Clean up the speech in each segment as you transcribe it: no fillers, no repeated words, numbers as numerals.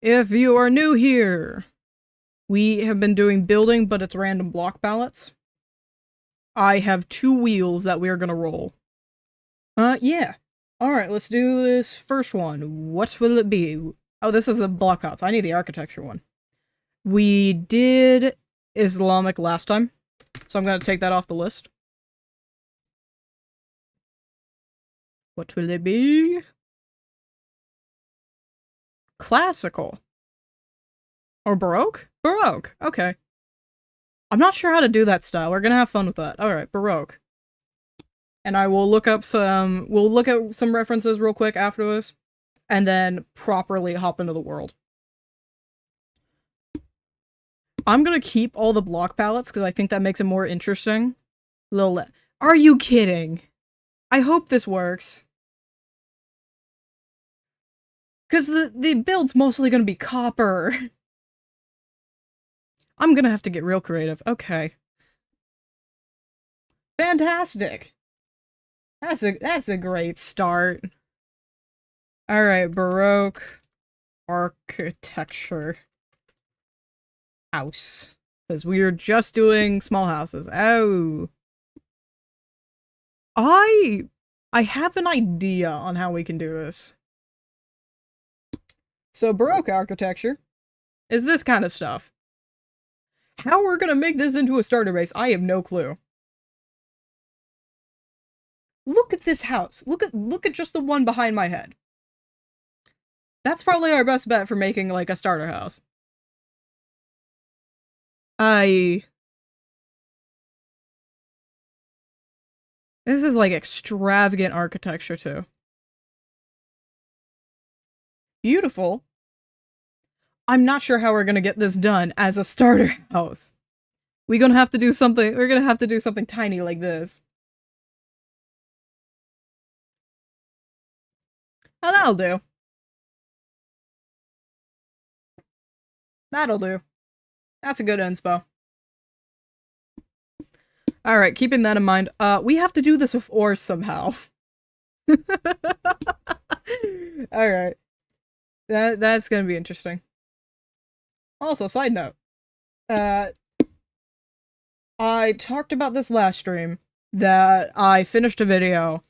If you are new here, we have been doing building, but it's random block ballots. I have 2 wheels that we are gonna roll. Yeah. Alright, let's do this first one. What will it be? Oh, this is the block ballots. I need the architecture one. We did Islamic last time, so I'm gonna take that off the list. What will it be? Classical. Or Baroque? Baroque, okay. I'm not sure how to do that style. We're gonna have fun with that. Alright, Baroque. And I will look up we'll look at some references real quick after this, and then properly hop into the world. I'm gonna keep all the block palettes, because I think that makes it more interesting. Are you kidding? I hope this works. Because the build's mostly gonna be copper. I'm gonna have to get real creative. Okay. Fantastic! That's a great start. Alright, Baroque architecture house. Because we were just doing small houses. Oh. I have an idea on how we can do this. So Baroque architecture is this kind of stuff. How we're gonna make this into a starter base, I have no clue. Look at this house. Look at just the one behind my head. That's probably our best bet for making, like, a starter house. This is, like, extravagant architecture, too. Beautiful. I'm not sure how we're gonna get this done as a starter house. We're gonna have to do something tiny like this. Oh, that'll do. That'll do. That's a good inspo. Alright, keeping that in mind, we have to do this with ores somehow. Alright. That's gonna be interesting. Also, side note. I talked about this last stream, that I finished a video,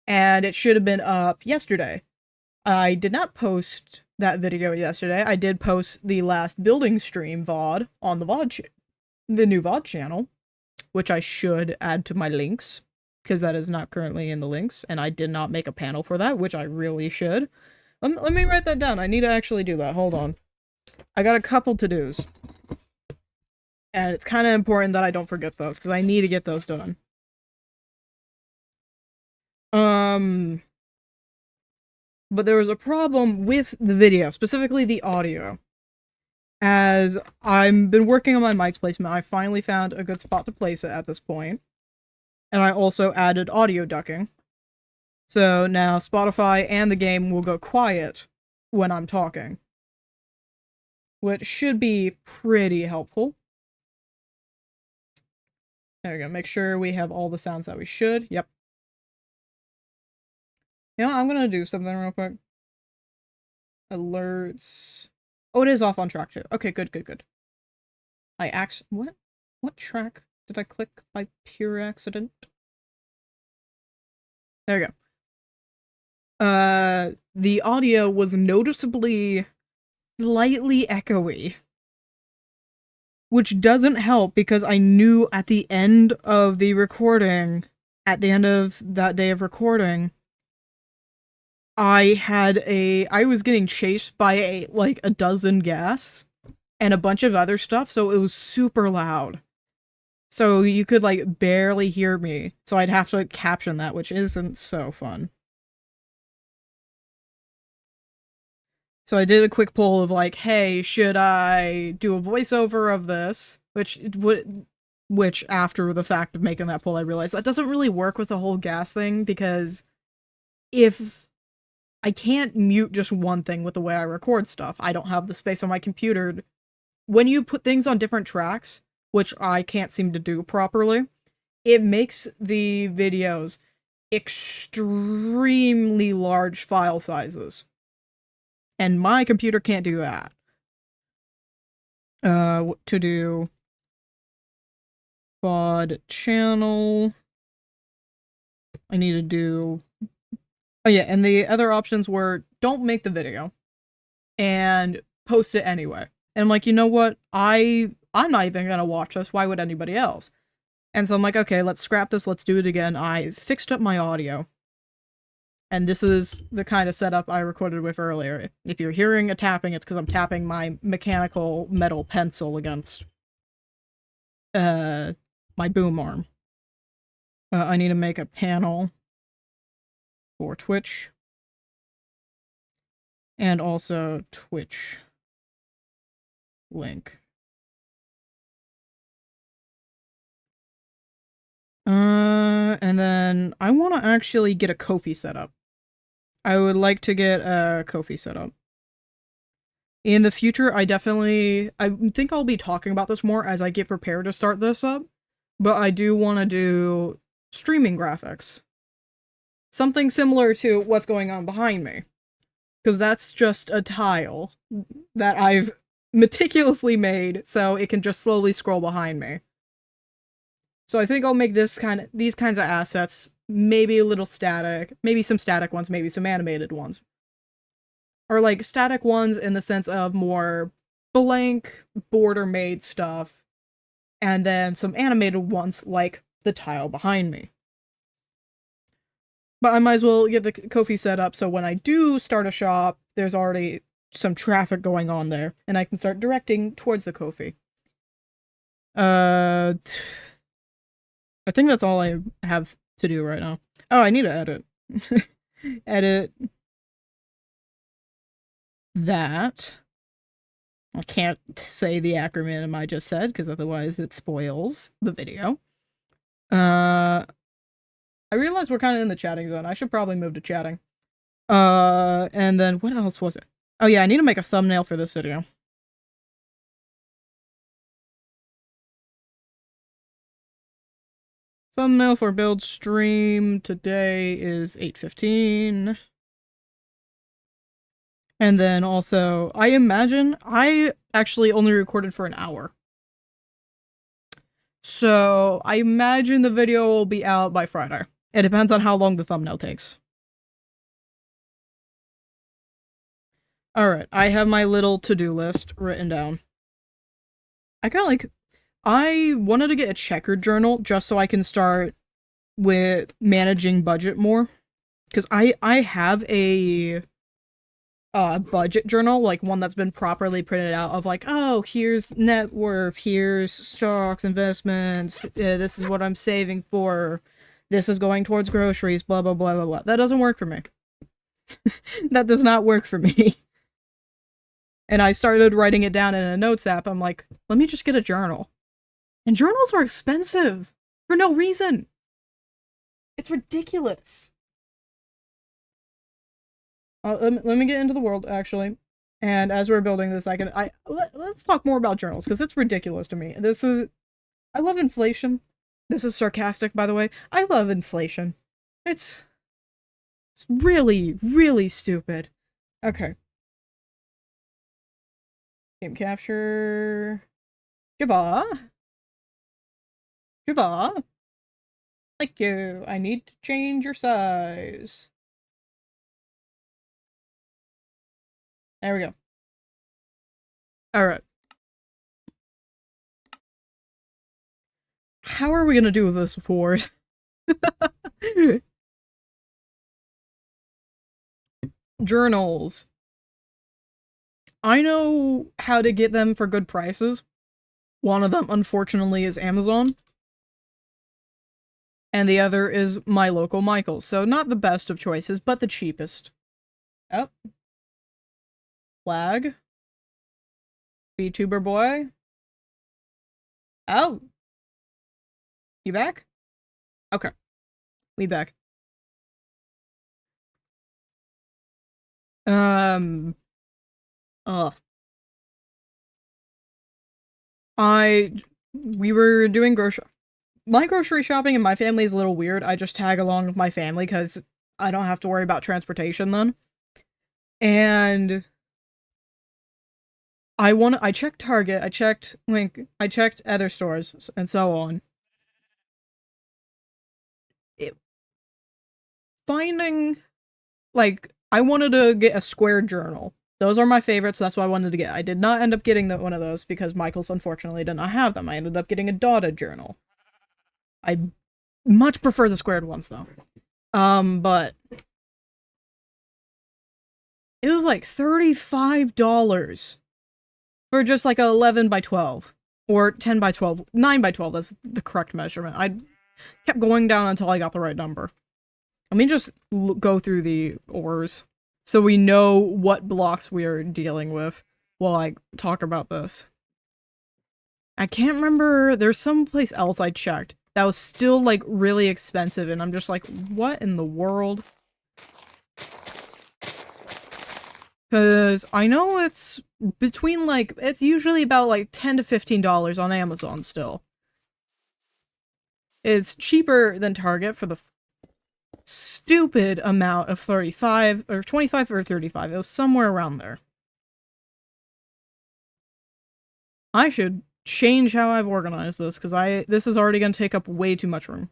and it should have been up yesterday. I did not post that video yesterday. I did post the last building stream VOD on the new VOD channel, which I should add to my links, because that is not currently in the links, and I did not make a panel for that, which I really should. Let me write that down. I need to actually do that. Hold on. I got a couple to-dos. And it's kind of important that I don't forget those, because I need to get those done. But there was a problem with the video, specifically the audio. As I've been working on my mic placement, I finally found a good spot to place it at this point. And I also added audio ducking. So now Spotify and the game will go quiet when I'm talking. Which should be pretty helpful. There we go, make sure we have all the sounds that we should. Yep. You know, I'm gonna do something real quick. Alerts. Oh, it is off on track too. Okay, good. What track did I click by pure accident? There we go. The audio was noticeably slightly echoey. Which doesn't help, because I knew at the end of the recording, at the end of that day of recording, I was getting chased by a dozen gas and a bunch of other stuff, so it was super loud. So you could, like, barely hear me, so I'd have to caption that, which isn't so fun. So I did a quick poll of, like, hey, should I do a voiceover of this? Which after the fact of making that poll, I realized that doesn't really work with the whole gas thing, because if I can't mute just one thing with the way I record stuff, I don't have the space on my computer. When you put things on different tracks, which I can't seem to do properly, it makes the videos extremely large file sizes. And my computer can't do that. To do VOD channel. I need to do... Oh yeah, and the other options were don't make the video and post it anyway. And I'm like, you know what? I'm not even gonna watch this. Why would anybody else? And so I'm like, okay, let's scrap this. Let's do it again. I fixed up my audio. And this is the kind of setup I recorded with earlier. If you're hearing a tapping, it's because I'm tapping my mechanical metal pencil against my boom arm. I need to make a panel for Twitch. And also Twitch link. And then I want to actually get a Ko-fi set up. I would like to get a Ko-fi set up. In the future, I think I'll be talking about this more as I get prepared to start this up, but I do want to do streaming graphics. Something similar to what's going on behind me. Because that's just a tile that I've meticulously made so it can just slowly scroll behind me. So I think I'll make these kinds of assets, maybe a little static, maybe some static ones, maybe some animated ones. Or like static ones in the sense of more blank border made stuff, and then some animated ones like the tile behind me. But I might as well get the Ko-fi set up so when I do start a shop, there's already some traffic going on there, and I can start directing towards the Ko-fi. I think that's all I have to do right now. Oh, I need to edit. Edit that. I can't say the acronym I just said, because otherwise it spoils the video. I realize we're kind of in the chatting zone. I should probably move to chatting. And then what else was it? Oh yeah, I need to make a thumbnail for this video. Thumbnail for build stream today is 8:15. And then also, I imagine I actually only recorded for an hour. So I imagine the video will be out by Friday. It depends on how long the thumbnail takes. Alright, I have my little to-do list written down. I wanted to get a checkered journal just so I can start with managing budget more. Because I have a budget journal, like one that's been properly printed out of like, oh, here's net worth, here's stocks, investments, this is what I'm saving for, this is going towards groceries, blah, blah, blah, blah, blah. That doesn't work for me. That does not work for me. And I started writing it down in a notes app. I'm like, let me just get a journal. And journals are expensive for no reason. It's ridiculous. Let me get into the world, actually. And as we're building this, let's talk more about journals, because it's ridiculous to me. I love inflation. This is sarcastic, by the way. I love inflation. It's really, really stupid. Okay. Game capture. Java. Thank you. I need to change your size. There we go. Alright. How are we gonna do this for? Journals. I know how to get them for good prices. One of them, unfortunately, is Amazon. And the other is my local Michael's. So not the best of choices, but the cheapest. Oh. Flag. VTuber boy. Oh. You back? Okay. We back. We were doing my grocery shopping and my family is a little weird. I just tag along with my family because I don't have to worry about transportation then. And I checked Target, I checked Link, I checked other stores, and so on. It, finding, like, I wanted to get a square journal. Those are my favorites, so that's what I wanted to get. I did not end up getting one of those because Michaels unfortunately did not have them. I ended up getting a dotted journal. I much prefer the squared ones though. But it was like $35 for just like a 11 by 12 or 10 by 12, 9 by 12. That's the correct measurement. I kept going down until I got the right number. Let me just go through the ores so we know what blocks we are dealing with while I talk about this. I can't remember. There's some place else I checked that was still like really expensive, and I'm just like, what in the world? Because I know it's between like, it's usually about like $10 to $15 on Amazon still. It's cheaper than Target for the stupid amount of 35 or 25 or 35. It was somewhere around there. I should change how I've organized this because this is already going to take up way too much room.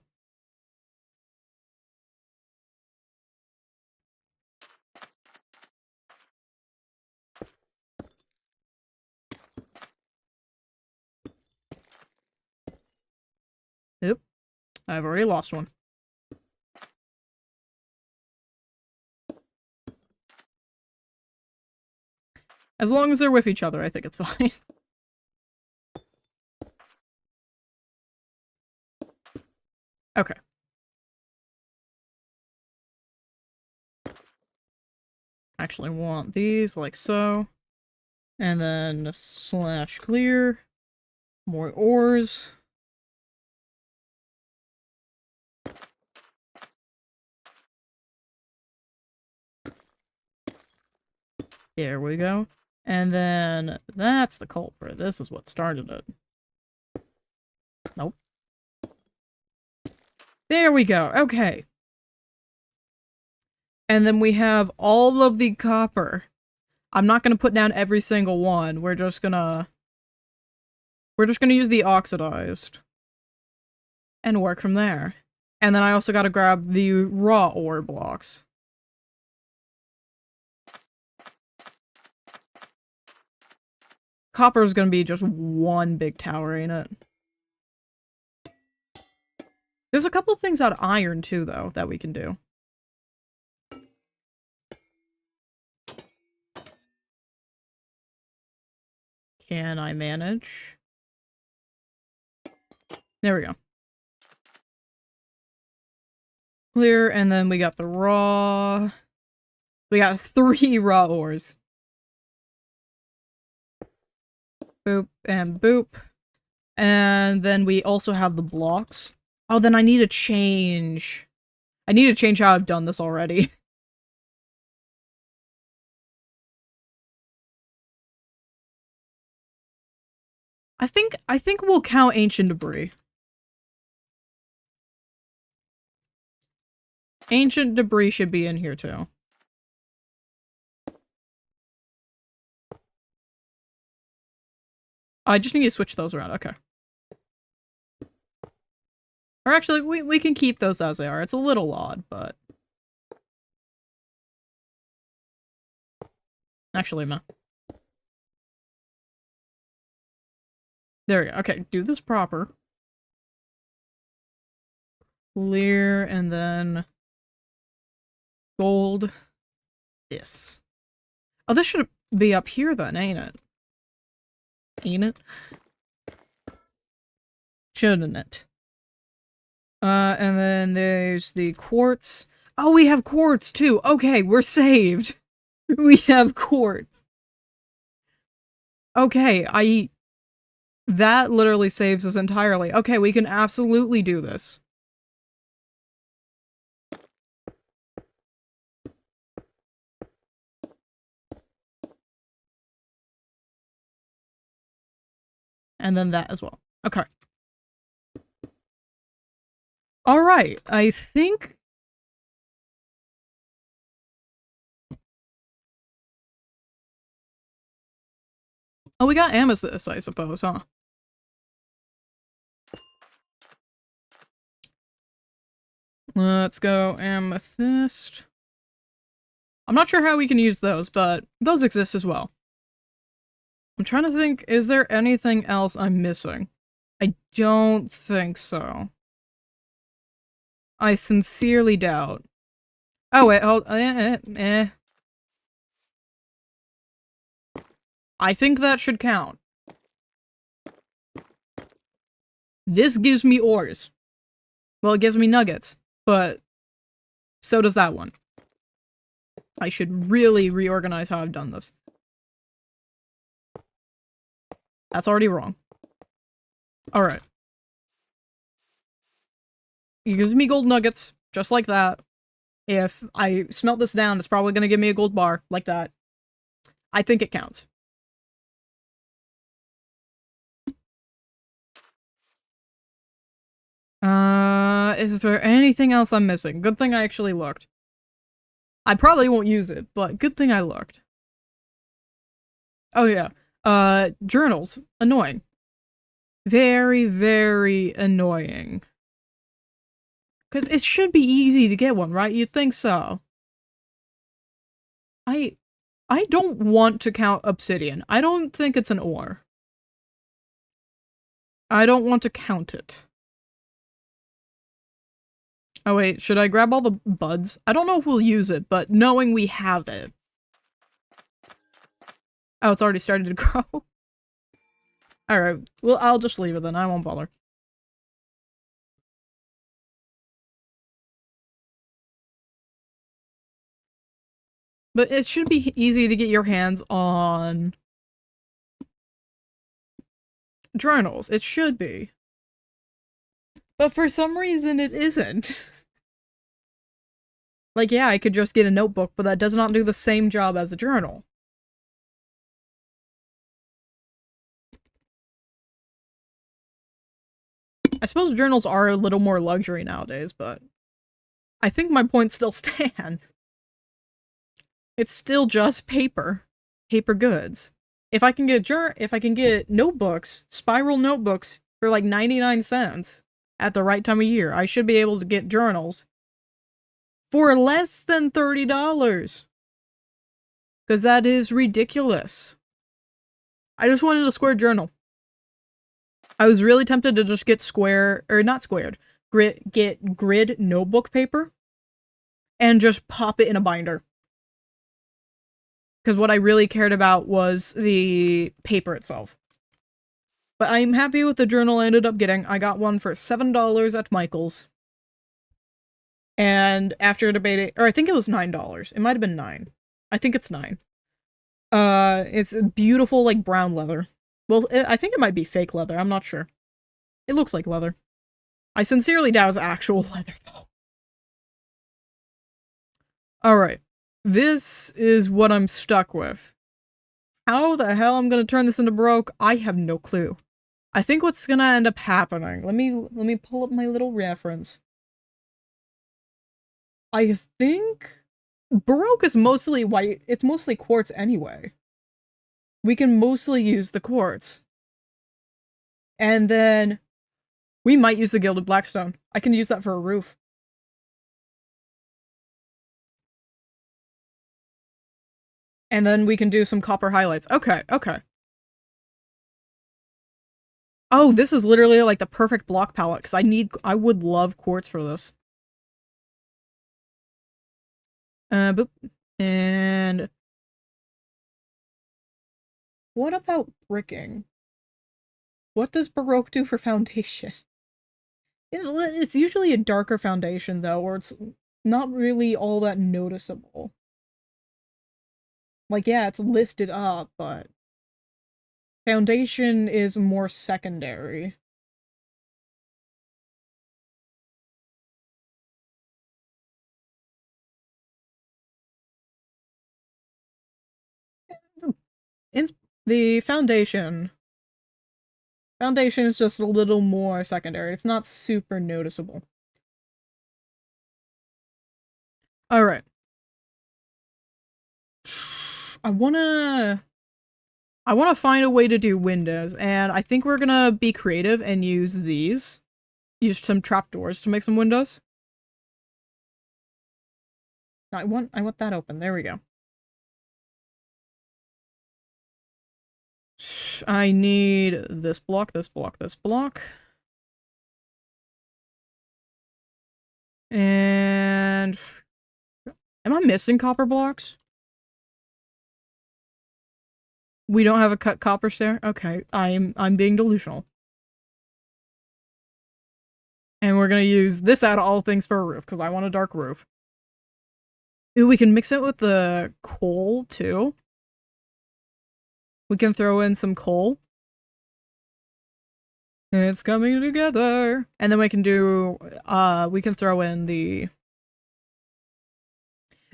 Yep, I've already lost one. As long as they're with each other, I think it's fine. Okay. Actually want these like so. And then slash clear. More ores. There we go. And then that's the culprit. This is what started it. Nope. There we go. Okay. And then we have all of the copper. I'm not going to put down every single one. We're just going to use the oxidized and work from there. And then I also got to grab the raw ore blocks. Copper is going to be just one big tower, ain't it? There's a couple things out of iron too, though, that we can do. Can I manage? There we go. Clear, and then we got the raw. We got 3 raw ores. Boop and boop. And then we also have the blocks. Oh, then I need to change. I need to change how I've done this already. I think we'll count ancient debris. Ancient debris should be in here too. I just need to switch those around. Okay. Or actually, we can keep those as they are. It's a little odd, but... Actually, no. There we go. Okay, do this proper. Clear, and then... Gold. This. Oh, this should be up here then, ain't it? Ain't it? Shouldn't it? And then there's the quartz. Oh, we have quartz too. Okay, we're saved. We have quartz. Okay, that literally saves us entirely. Okay, we can absolutely do this. And then that as well. Okay. Alright, I think... Oh, we got amethyst, I suppose, huh? Let's go amethyst. I'm not sure how we can use those, but those exist as well. I'm trying to think, is there anything else I'm missing? I don't think so. I sincerely doubt. Oh wait, hold. I think that should count. This gives me ores. Well, it gives me nuggets, but so does that one. I should really reorganize how I've done this. That's already wrong. Alright. It gives me gold nuggets, just like that. If I smelt this down, it's probably going to give me a gold bar, like that. I think it counts. Is there anything else I'm missing? Good thing I actually looked. I probably won't use it, but good thing I looked. Oh yeah. Journals. Annoying. Very, very annoying. Because it should be easy to get one, right? You'd think so. I don't want to count obsidian. I don't think it's an ore. I don't want to count it. Oh wait, should I grab all the buds? I don't know if we'll use it, but knowing we have it. Oh, it's already started to grow. Alright, well, I'll just leave it then. I won't bother. But it should be easy to get your hands on journals. It should be. But for some reason, it isn't. Like, yeah, I could just get a notebook, but that does not do the same job as a journal. I suppose journals are a little more luxury nowadays, but I think my point still stands. It's still just paper. Paper goods. If I can get notebooks, spiral notebooks for like 99 cents at the right time of year, I should be able to get journals for less than $30. Because that is ridiculous. I just wanted a square journal. I was really tempted to just get get grid notebook paper and just pop it in a binder. Because what I really cared about was the paper itself. But I'm happy with the journal I ended up getting. I got one for $7 at Michael's. And after debating, or I think it was $9. It might have been 9. I think it's 9. It's beautiful, like, brown leather. Well, I think it might be fake leather. I'm not sure. It looks like leather. I sincerely doubt it's actual leather, though. Alright. This is what I'm stuck with. How the hell I'm gonna turn this into Baroque? I have no clue. I think what's gonna end up happening. Let me pull up my little reference. I think Baroque is mostly white. It's mostly quartz anyway. We can mostly use the quartz. And then we might use the gilded blackstone. I can use that for a roof. And then we can do some copper highlights. Okay, okay. Oh, this is literally like the perfect block palette because I would love quartz for this. Boop. And what about bricking? What does Baroque do for foundation? It's usually a darker foundation though, or it's not really all that noticeable. Like, yeah, it's lifted up, but foundation is more secondary. It's the foundation is just a little more secondary. It's not super noticeable. Alright. I wanna I want to find a way to do windows, and I think we're gonna be creative and use these. Use some trapdoors to make some windows. I want that open. There we go. I need this block, this block, this block. And am I missing copper blocks? We don't have a cut copper stair? Okay, I'm being delusional. And we're gonna use this out of all things for a roof, because I want a dark roof. Ooh, we can mix it with the coal, too. We can throw in some coal. It's coming together. And then we can do, we can throw in the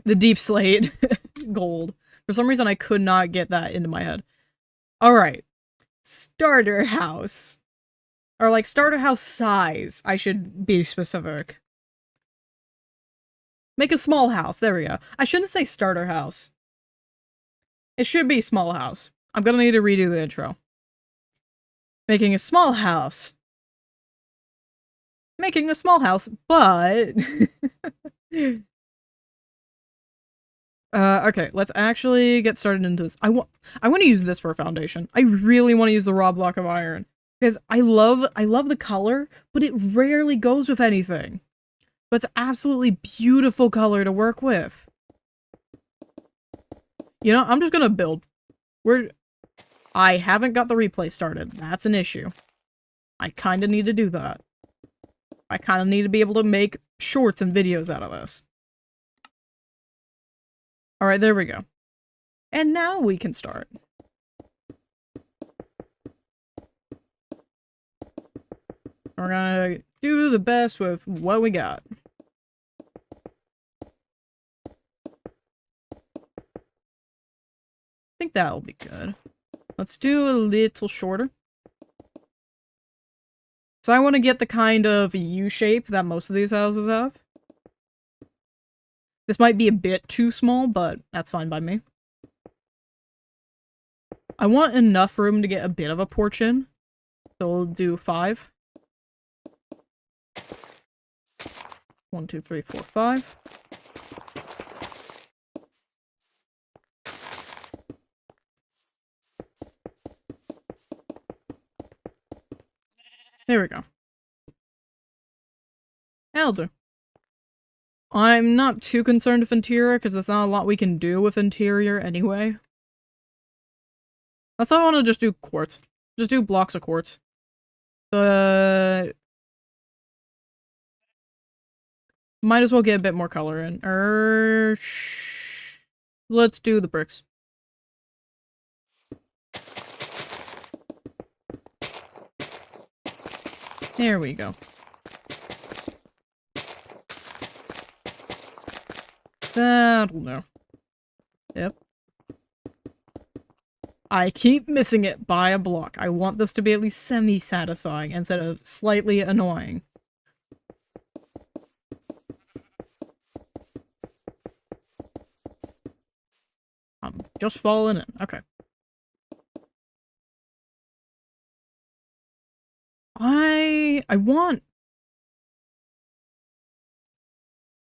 deep slate gold. For some reason, I could not get that into my head. Alright. Starter house. Or, like, starter house size. I should be specific. Make a small house. There we go. I shouldn't say starter house. It should be small house. I'm gonna need to redo the intro. Making a small house. Making a small house, but... okay, let's actually get started into this. I want to use this for a foundation. I really want to use the raw block of iron. Because I love the color, but it rarely goes with anything. But it's absolutely beautiful color to work with. You know, I'm just gonna build. I haven't got the replay started. That's an issue. I kinda need to do that. I kinda need to be able to make shorts and videos out of this. Alright, there we go. And now we can start. We're gonna do the best with what we got. I think that'll be good. Let's do a little shorter. So I want to get the kind of U shape that most of these houses have. This might be a bit too small, but that's fine by me. I want enough room to get a bit of a porch in. So we'll do 5. 1, 2, 3, 4, 5. There we go. That'll do. I'm not too concerned with interior, because there's not a lot we can do with interior anyway. That's why I want to just do quartz. Just do blocks of quartz. Might as well get a bit more color in. Let's do the bricks. There we go. That'll do. Yep. I keep missing it by a block. I want this to be at least semi-satisfying instead of slightly annoying. I'm just falling in. Okay. I want...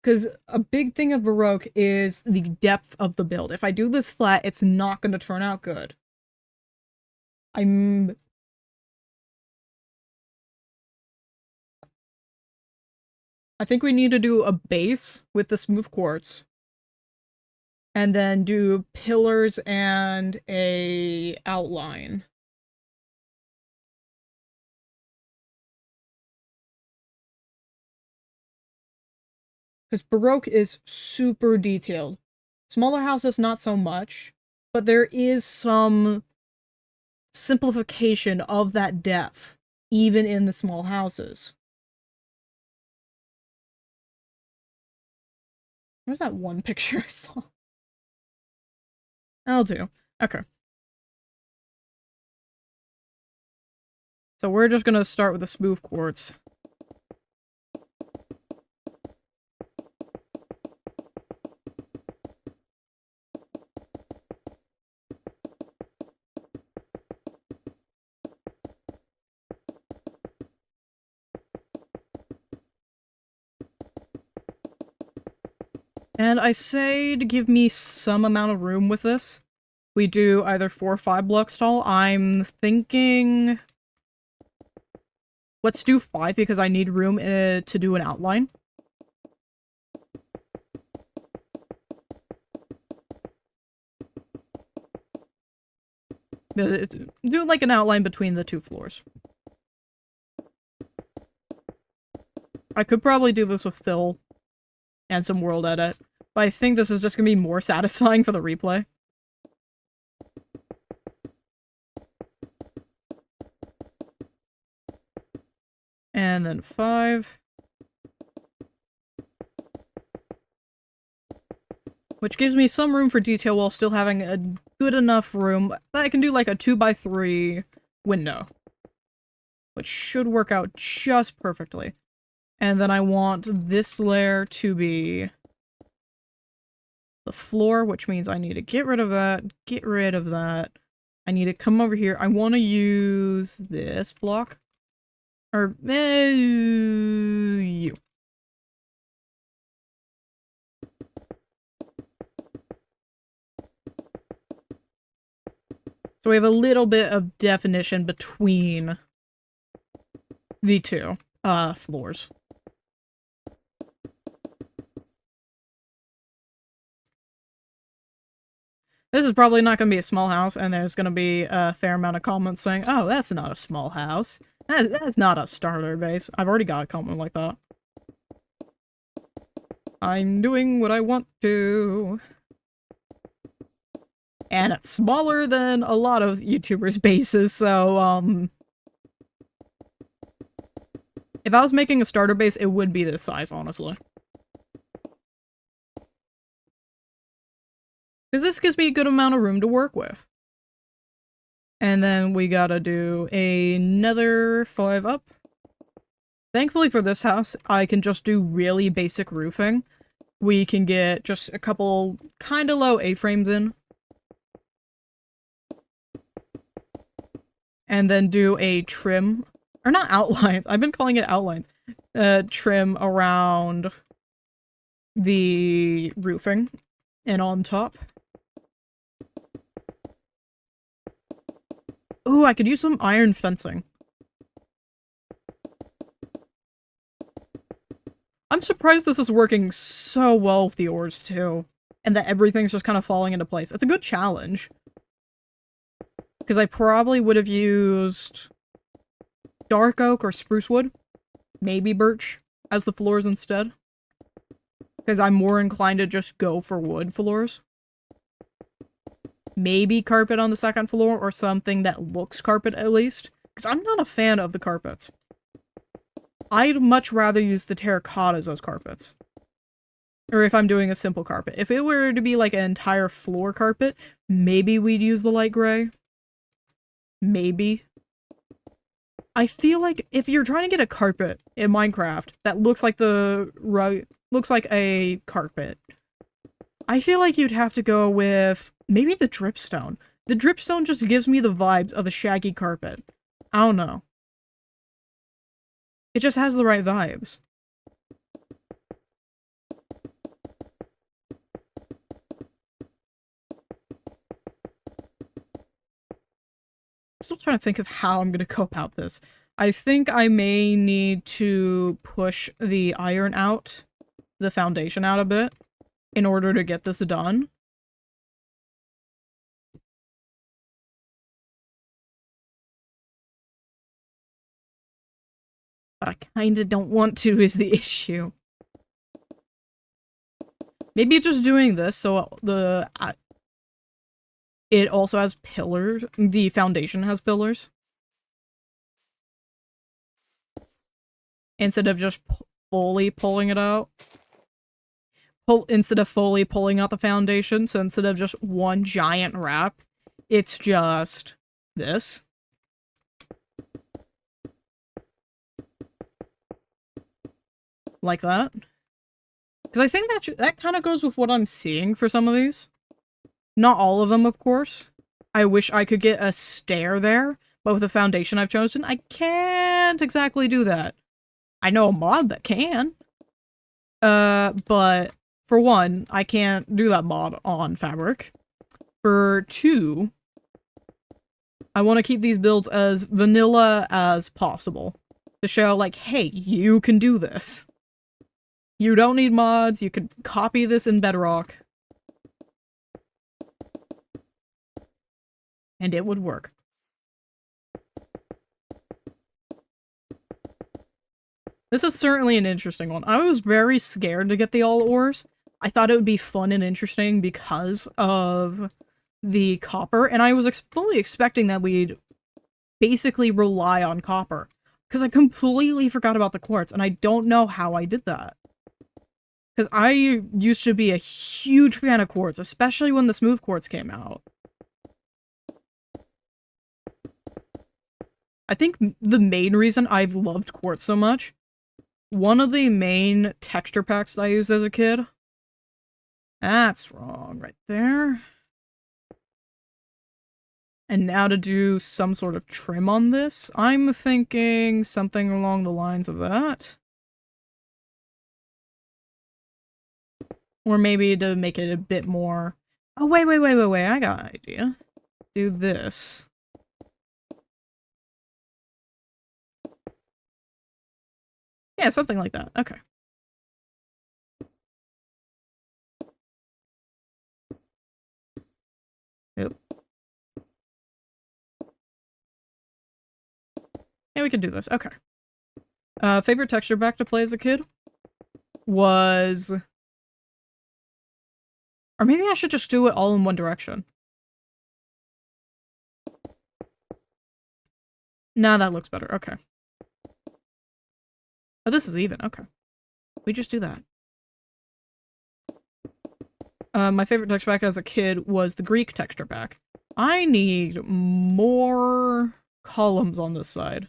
Because a big thing of Baroque is the depth of the build. If I do this flat, it's not going to turn out good. I think we need to do a base with the smooth quartz. And then do pillars and a outline. Because Baroque is super detailed. Smaller houses, not so much. But there is some simplification of that depth, even in the small houses. Where's that one picture I saw? I'll do. Okay. So we're just gonna start with the smooth quartz. And I say to give me some amount of room with this. We do either 4 or 5 blocks tall. I'm thinking... Let's do 5 because I need room to do an outline. Do like an outline between the 2 floors. I could probably do this with fill and some world edit, but I think this is just gonna be more satisfying for the replay. And then 5. Which gives me some room for detail while still having a good enough room that I can do like a 2x3 window. Which should work out just perfectly. And then I want this layer to be the floor, which means I need to get rid of that, get rid of that. I need to come over here. I want to use this block. Or, you. So we have a little bit of definition between the 2 floors. This is probably not going to be a small house, and there's going to be a fair amount of comments saying, oh, that's not a small house. That's not a starter base. I've already got a comment like that. I'm doing what I want to. And it's smaller than a lot of YouTubers' bases, so, if I was making a starter base, it would be this size, honestly. Because this gives me a good amount of room to work with. And then we gotta do another 5 up. Thankfully for this house, I can just do really basic roofing. We can get just a couple kinda low A-frames in. And then do a trim. Or not outlines, I've been calling it outlines. Trim around the roofing and on top. Ooh, I could use some iron fencing. I'm surprised this is working so well with the ores, too. And that everything's just kind of falling into place. It's a good challenge. Because I probably would have used dark oak or spruce wood. Maybe birch as the floors instead. Because I'm more inclined to just go for wood floors. Maybe carpet on the 2nd floor, or something that looks carpet at least. Because I'm not a fan of the carpets. I'd much rather use the terracottas as carpets. Or if I'm doing a simple carpet. If it were to be like an entire floor carpet, maybe we'd use the light gray. Maybe. I feel like if you're trying to get a carpet in Minecraft that looks like looks like a carpet, I feel like you'd have to go with maybe the dripstone. The dripstone just gives me the vibes of a shaggy carpet. I don't know. It just has the right vibes. Still trying to think of how I'm gonna go about this. I think I may need to push the iron out, the foundation out a bit, in order to get this done. But I kinda don't want to is the issue. Maybe just doing this so the it also has pillars. The foundation has pillars. Instead of just fully pulling it out. Instead of fully pulling out the foundation, so instead of just one giant wrap, it's just this. Like that. Because I think that kind of goes with what I'm seeing for some of these. Not all of them, of course. I wish I could get a stair there, but with the foundation I've chosen, I can't exactly do that. I know a mod that can. But for one, I can't do that mod on Fabric. For two, I want to keep these builds as vanilla as possible. To show, like, hey, you can do this. You don't need mods, you could copy this in Bedrock. And it would work. This is certainly an interesting one. I was very scared to get the all ores. I thought it would be fun and interesting because of the copper, and I was fully expecting that we'd basically rely on copper. Because I completely forgot about the quartz, and I don't know how I did that. Because I used to be a huge fan of quartz, especially when the smooth quartz came out. I think the main reason I've loved quartz so much, one of the main texture packs that I used as a kid, that's wrong right there. And now to do some sort of trim on this, I'm thinking something along the lines of that. Or maybe to make it a bit more... Oh, wait, I got an idea. Do this. Yeah, something like that. Okay. Yep. Yeah, we can do this. Okay. Favorite texture pack to play as a kid was... Or maybe I should just do it all in one direction. Nah, that looks better. Okay. Oh, this is even. Okay. We just do that. My favorite texture pack as a kid was the Greek texture pack. I need more columns on this side.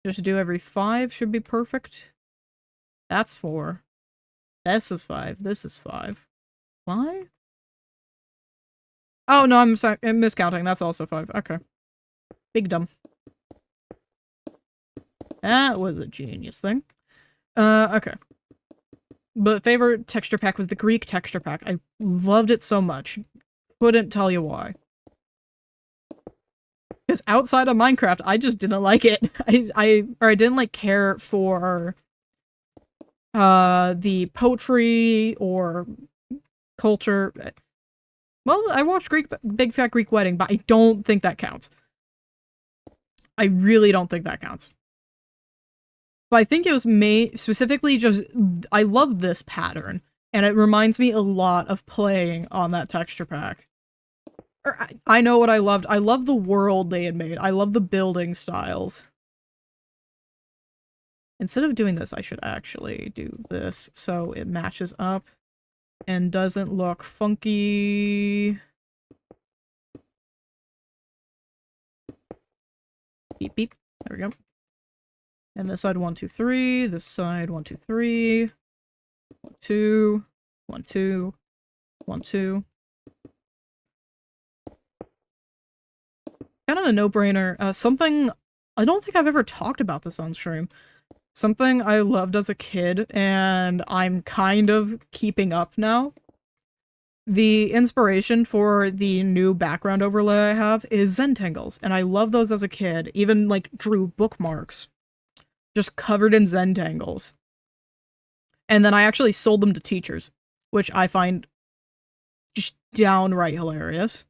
Just do every 5 should be perfect. That's 4. This is 5. This is 5. 5? Oh, no, I'm miscounting. That's also 5. Okay. Big dumb. That was a genius thing. Okay. But favorite texture pack was the Greek texture pack. I loved it so much. Couldn't tell you why. Because outside of Minecraft, I just didn't like it. I didn't like care for the poetry or culture. Well, I watched Big Fat Greek Wedding, but I don't think that counts. I really don't think that counts. But I think it was specifically just, I love this pattern, and it reminds me a lot of playing on that texture pack. I know what I loved. I love the world they had made. I love the building styles. Instead of doing this, I should actually do this so it matches up and doesn't look funky. Beep, beep. There we go. And this side 1, 2, 3. This side 1, 2, 3. 1, 2. 1, 2. 1, 2. Kind of a no-brainer. Something I don't think I've ever talked about this on stream. Something I loved as a kid, and I'm kind of keeping up now. The inspiration for the new background overlay I have is Zentangles, and I love those as a kid. Even, like, drew bookmarks. Just covered in Zentangles. And then I actually sold them to teachers, which I find just downright hilarious.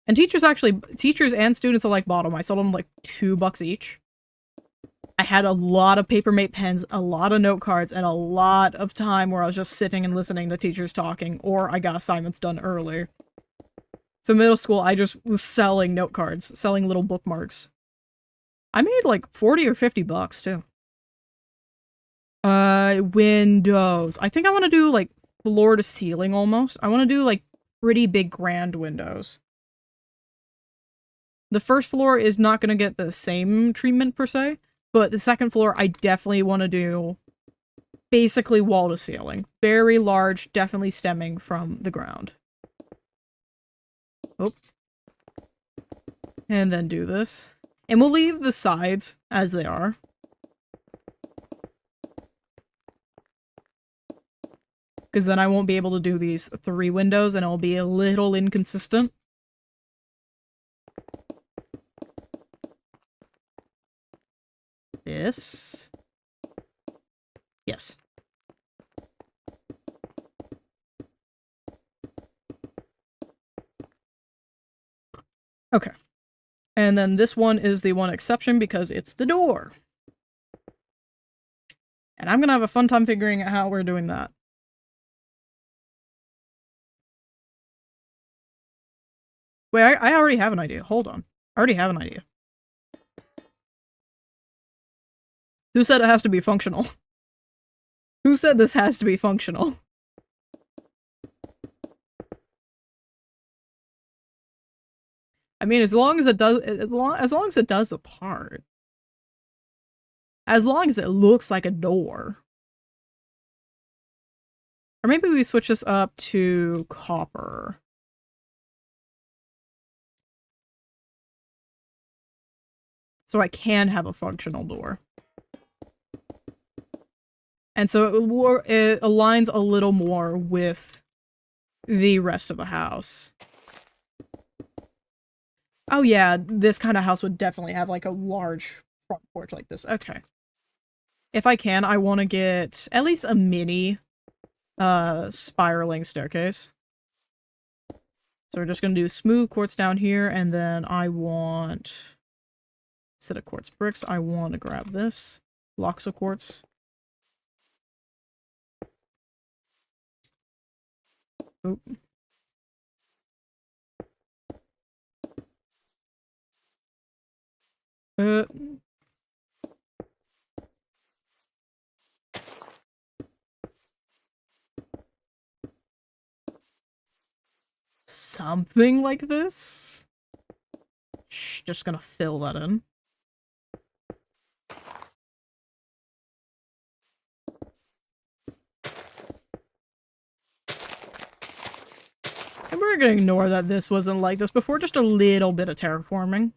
And teachers and students alike bought them. I sold them like $2 each. I had a lot of Papermate pens, a lot of note cards, and a lot of time where I was just sitting and listening to teachers talking, or I got assignments done early. So middle school, I just was selling note cards, selling little bookmarks. I made like 40 or 50 bucks too. Windows. I think I want to do like floor to ceiling almost. I want to do like pretty big grand windows. The first floor is not going to get the same treatment per se, but the second floor I definitely want to do basically wall to ceiling. Very large, definitely stemming from the ground. Oh. And then do this. And we'll leave the sides as they are. Because then I won't be able to do these 3 windows and it'll be a little inconsistent. This. Yes. Okay. And then this one is the one exception because it's the door. And I'm gonna have a fun time figuring out how we're doing that. Wait, I already have an idea. Hold on. I already have an idea. Who said it has to be functional? Who said this has to be functional? I mean, as long as it does, as long as it does the part. As long as it looks like a door. Or maybe we switch this up to copper. So I can have a functional door. And so it aligns a little more with the rest of the house. Oh yeah, this kind of house would definitely have like a large front porch like this. Okay. If I can, I want to get at least a mini spiraling staircase. So we're just going to do smooth quartz down here, and then I want, instead of quartz bricks, I want to grab this. Blocks of quartz. Oop. Something like this? Shh, just gonna fill that in. And we're gonna ignore that this wasn't like this before, just a little bit of terraforming.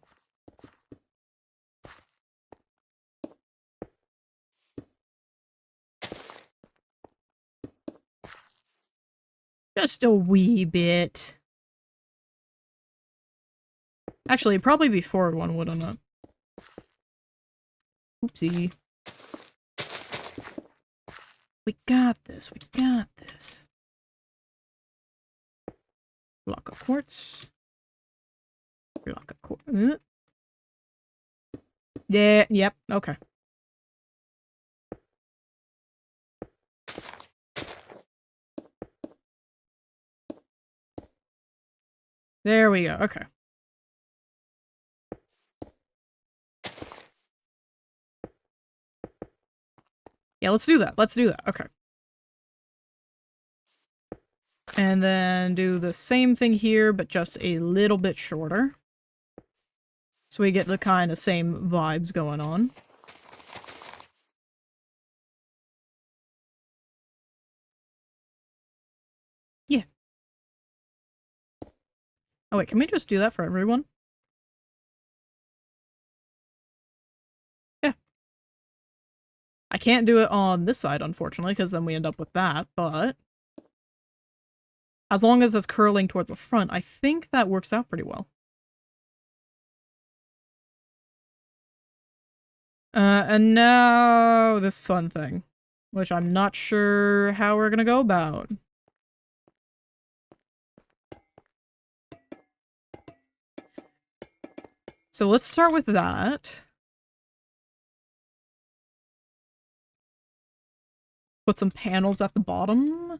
Just a wee bit. Actually, probably before one, wouldn't it? Oopsie. We got this, we got this. Block of quartz. Block of quartz. Yeah, yep, okay. There we go, okay. Yeah, let's do that, okay. And then do the same thing here, but just a little bit shorter. So we get the kind of same vibes going on. Yeah. Oh wait, can we just do that for everyone? Yeah. I can't do it on this side, unfortunately, because then we end up with that, but as long as it's curling towards the front, I think that works out pretty well. And now this fun thing, which I'm not sure how we're gonna go about. So let's start with that. Put some panels at the bottom.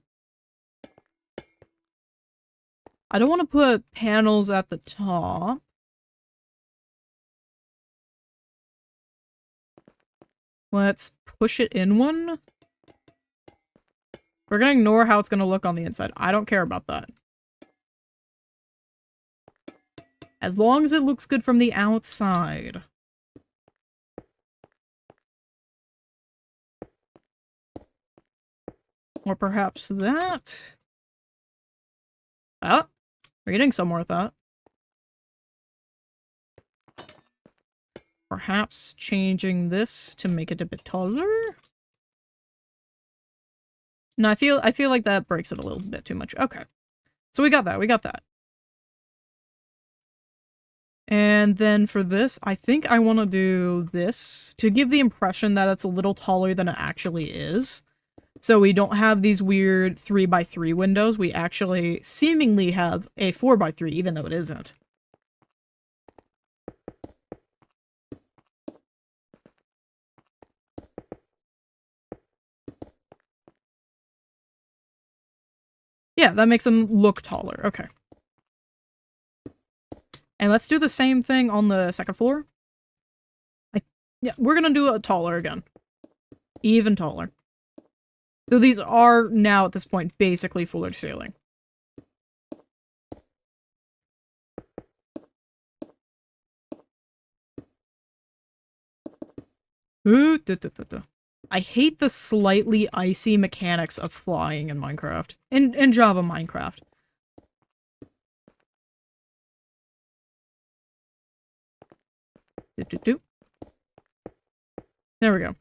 I don't want to put panels at the top. Let's push it in one. We're gonna ignore how it's gonna look on the inside. I don't care about that. As long as it looks good from the outside. Or perhaps that. Oh, we're getting somewhere with that. Perhaps changing this to make it a bit taller. No, I feel like that breaks it a little bit too much. Okay. So we got that. We got that. And then for this, I think I want to do this to give the impression that it's a little taller than it actually is. So we don't have these weird 3x3 windows. We actually seemingly have a 4x3, even though it isn't. Yeah, that makes them look taller. Okay. And let's do the same thing on the second floor. Yeah, we're gonna do it taller again. Even taller. So these are now, at this point, basically floor to ceiling. Ooh, I hate the slightly icy mechanics of flying in Minecraft. In Java Minecraft. There we go.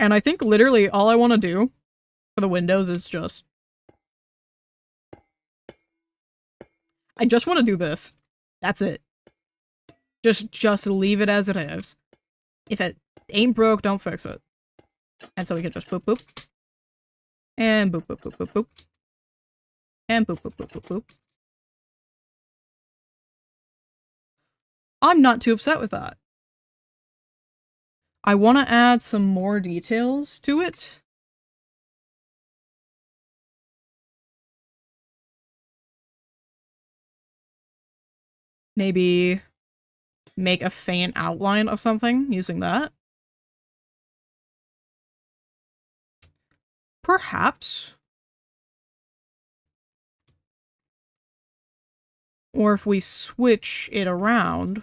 And I think literally all I want to do for the windows is just... I just want to do this. That's it. Just leave it as it is. If it ain't broke, don't fix it. And so we can just boop boop. And boop boop boop boop boop. And boop boop boop boop boop. I'm not too upset with that. I want to add some more details to it. Maybe make a faint outline of something using that. Perhaps. Or if we switch it around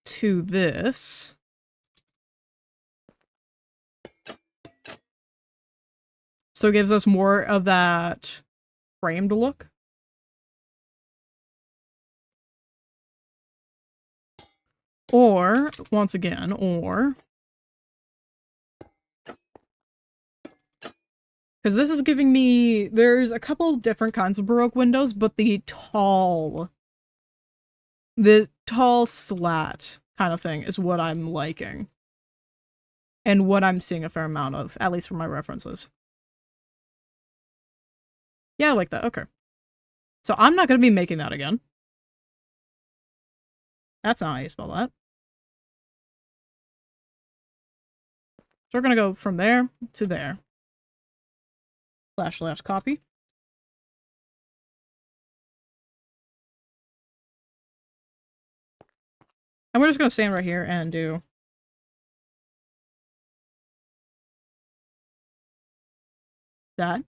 to this. So it gives us more of that framed look. Or, once again, or... Because this is giving me... There's a couple different kinds of Baroque windows, but the tall slat kind of thing is what I'm liking. And what I'm seeing a fair amount of, at least from my references. Yeah, I like that. Okay. So I'm not going to be making that again. That's not how you spell that. So we're going to go from there to there. / copy. And we're just going to stand right here and do that.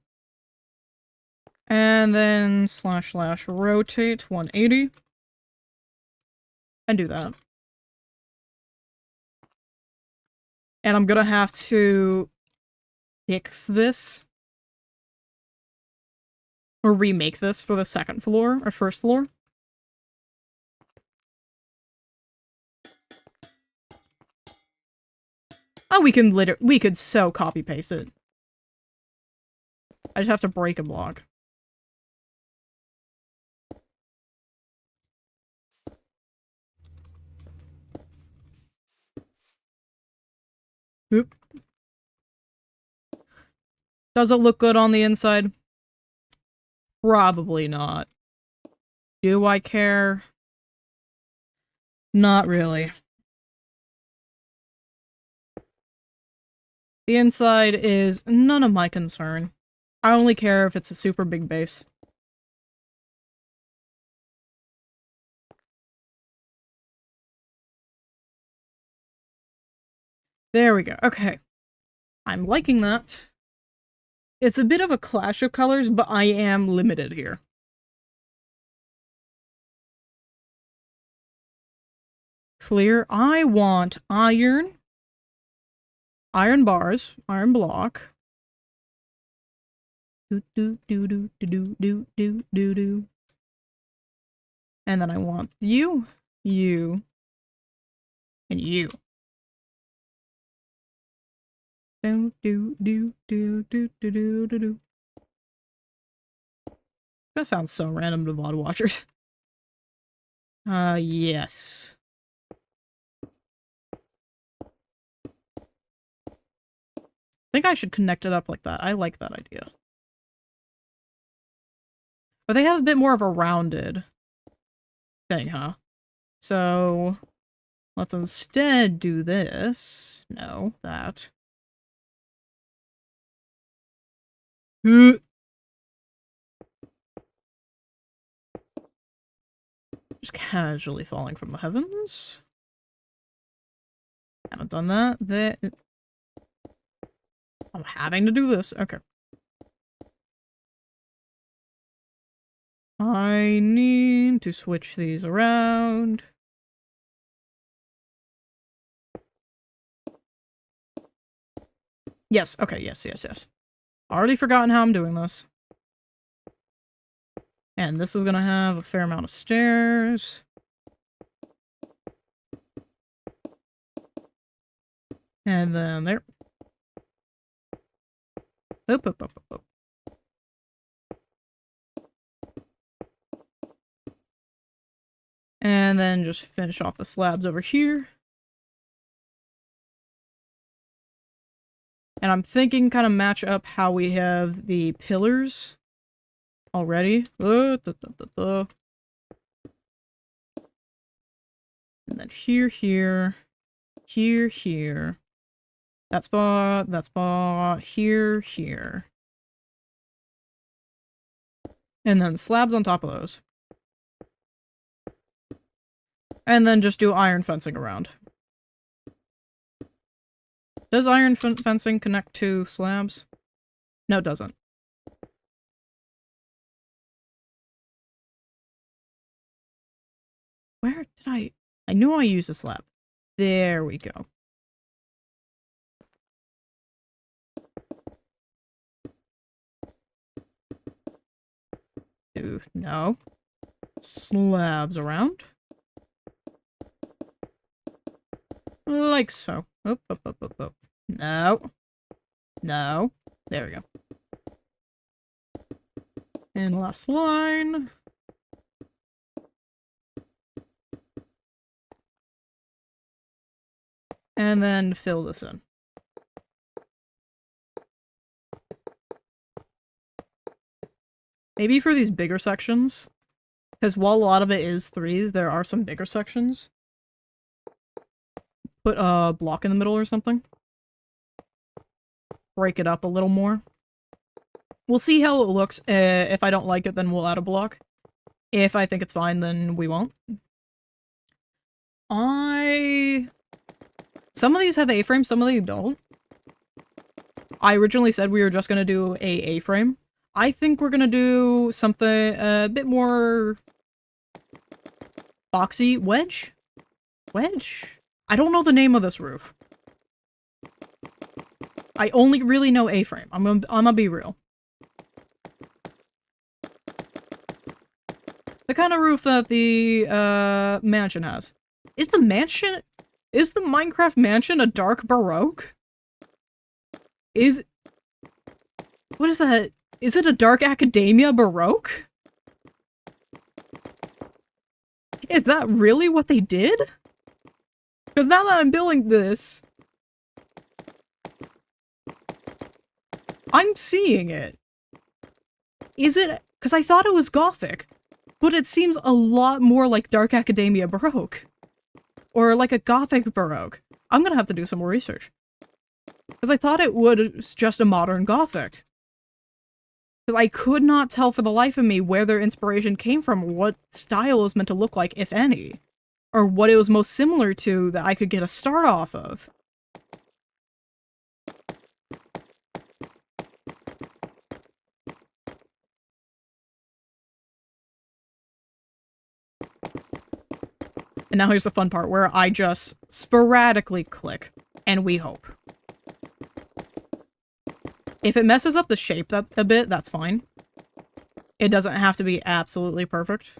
And then / rotate 180. And do that. And I'm gonna have to fix this. Or remake this for the second floor, or first floor. Oh, we could so copy paste it. I just have to break a block. Oop. Does it look good on the inside? Probably not. Do I care? Not really. The inside is none of my concern. I only care if it's a super big base. There we go. Okay. I'm liking that. It's a bit of a clash of colors, but I am limited here. Clear. I want iron. Iron bars. Iron block. Do do do do do do do do do. And then I want you, And you. Do do do do do do do do do. That sounds so random to VOD watchers. Yes. I think I should connect it up like that. I like that idea. But they have a bit more of a rounded thing, huh? So let's instead do this. No, that. Just casually falling from the heavens. Haven't done that. I'm having to do this. Okay. I need to switch these around. Yes, okay, yes. Already forgotten how I'm doing this. And this is gonna have a fair amount of stairs. And then there. Up. And then just finish off the slabs over here. And I'm thinking kind of match up how we have the pillars already. And then here. That spot, here. And then slabs on top of those. And then just do iron fencing around. Does iron fencing connect to slabs? No, it doesn't. Where did I knew I used a slab. There we go. No. Slabs around. Like so. Up. No. There we go. And last line. And then fill this in. Maybe for these bigger sections, because while a lot of it is threes, there are some bigger sections. Put a block in the middle or something. Break it up a little more. We'll see how it looks. If I don't like it, then we'll add a block. If I think it's fine, then we won't. Some of these have A-frame, some of these don't. I originally said we were just gonna do a A-frame. I think we're gonna do something a bit more boxy. Wedge? I don't know the name of this roof. I only really know A-frame. I'm gonna be real. The kind of roof that the mansion has. Is the Minecraft mansion a dark Baroque? What is that? Is it a dark Academia Baroque? Is that really what they did? Because now that I'm building this, I'm seeing it. Is it? Because I thought it was Gothic, but it seems a lot more like Dark Academia Baroque. Or like a Gothic Baroque. I'm gonna have to do some more research. Because I thought it was just a modern Gothic. Because I could not tell for the life of me where their inspiration came from, what style it was meant to look like, if any. Or what it was most similar to that I could get a start off of. And now here's the fun part, where I just sporadically click, and we hope. If it messes up the shape a bit, that's fine. It doesn't have to be absolutely perfect.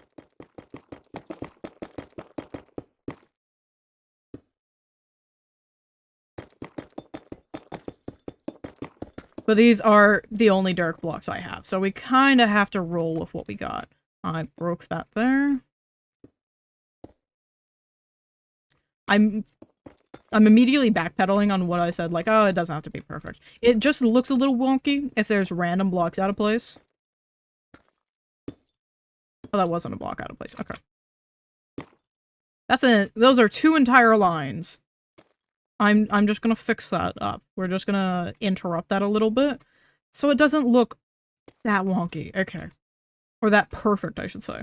But these are the only dark blocks I have, so we kind of have to roll with what we got. I broke that there. I'm immediately backpedaling on what I said, like, oh, it doesn't have to be perfect. It just looks a little wonky if there's random blocks out of place. Oh, that wasn't a block out of place. Okay. That's it. Those are 2 entire lines. I'm just gonna fix that up. We're just gonna interrupt that a little bit so it doesn't look that wonky. Okay. Or that perfect, I should say.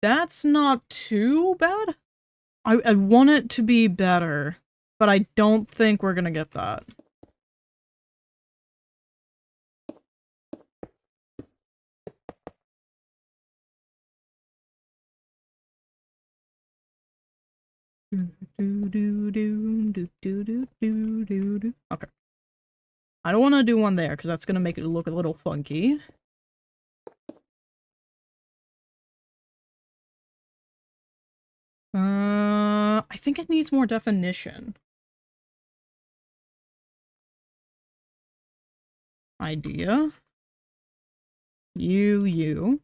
That's not too bad. I want it to be better, but I don't think we're gonna get that. Okay. I don't want to do one there because that's gonna make it look a little funky. I think it needs more definition. Idea. You.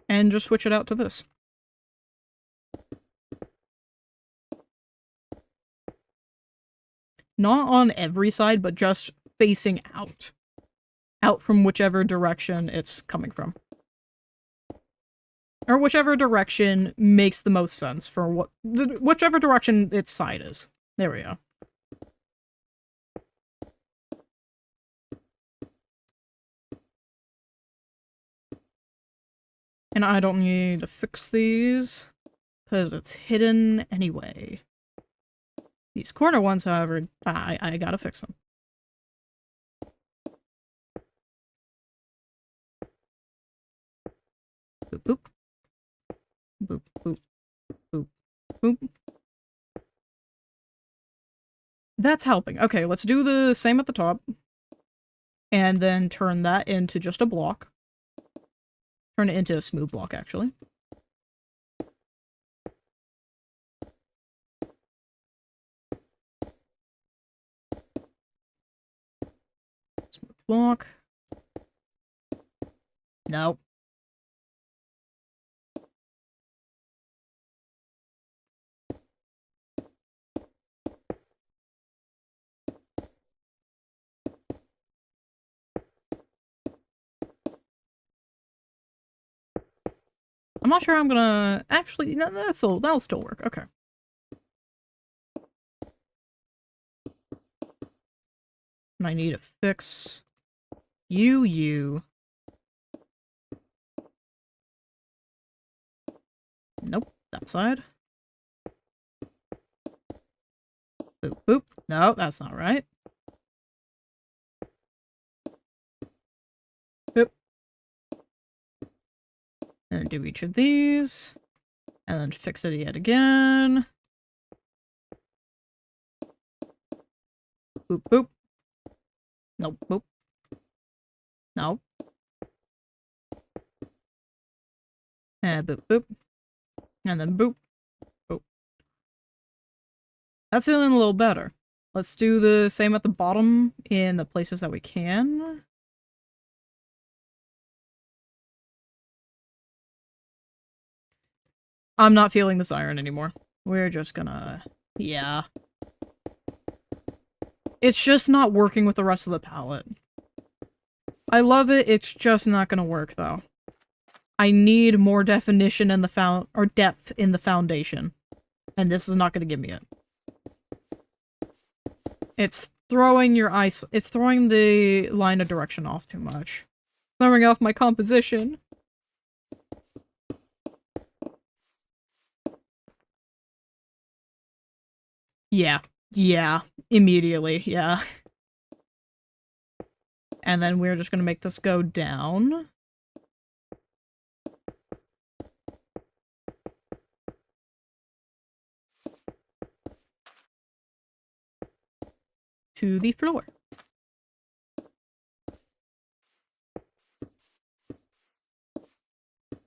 And just switch it out to this. Not on every side, but just facing out. Out from whichever direction it's coming from. Or whichever direction makes the most sense for whichever direction its side is. There we go. And I don't need to fix these, because it's hidden anyway. These corner ones, however, I gotta fix them. Boop, boop. Boop, boop, boop, boop. That's helping. Okay, let's do the same at the top. And then turn that into just a block. Turn it into a smooth block, actually. Smooth block. Nope. I'm not sure I'm gonna... Actually, no, that'll still work. Okay. And I need to fix... You. Nope, that side. Boop, boop. No, that's not right. Boop. And then do each of these. And then fix it yet again. Boop, boop. Nope, boop. No. And boop, boop. And then boop. Boop. That's feeling a little better. Let's do the same at the bottom in the places that we can. I'm not feeling this iron anymore. We're just gonna... Yeah. It's just not working with the rest of the palette. I love it, it's just not gonna work, though. I need more definition in the or depth in the foundation. And this is not gonna give me it. It's throwing it's throwing the line of direction off too much. Throwing off my composition. Yeah, immediately, yeah. And then we're just gonna make this go down. To the floor.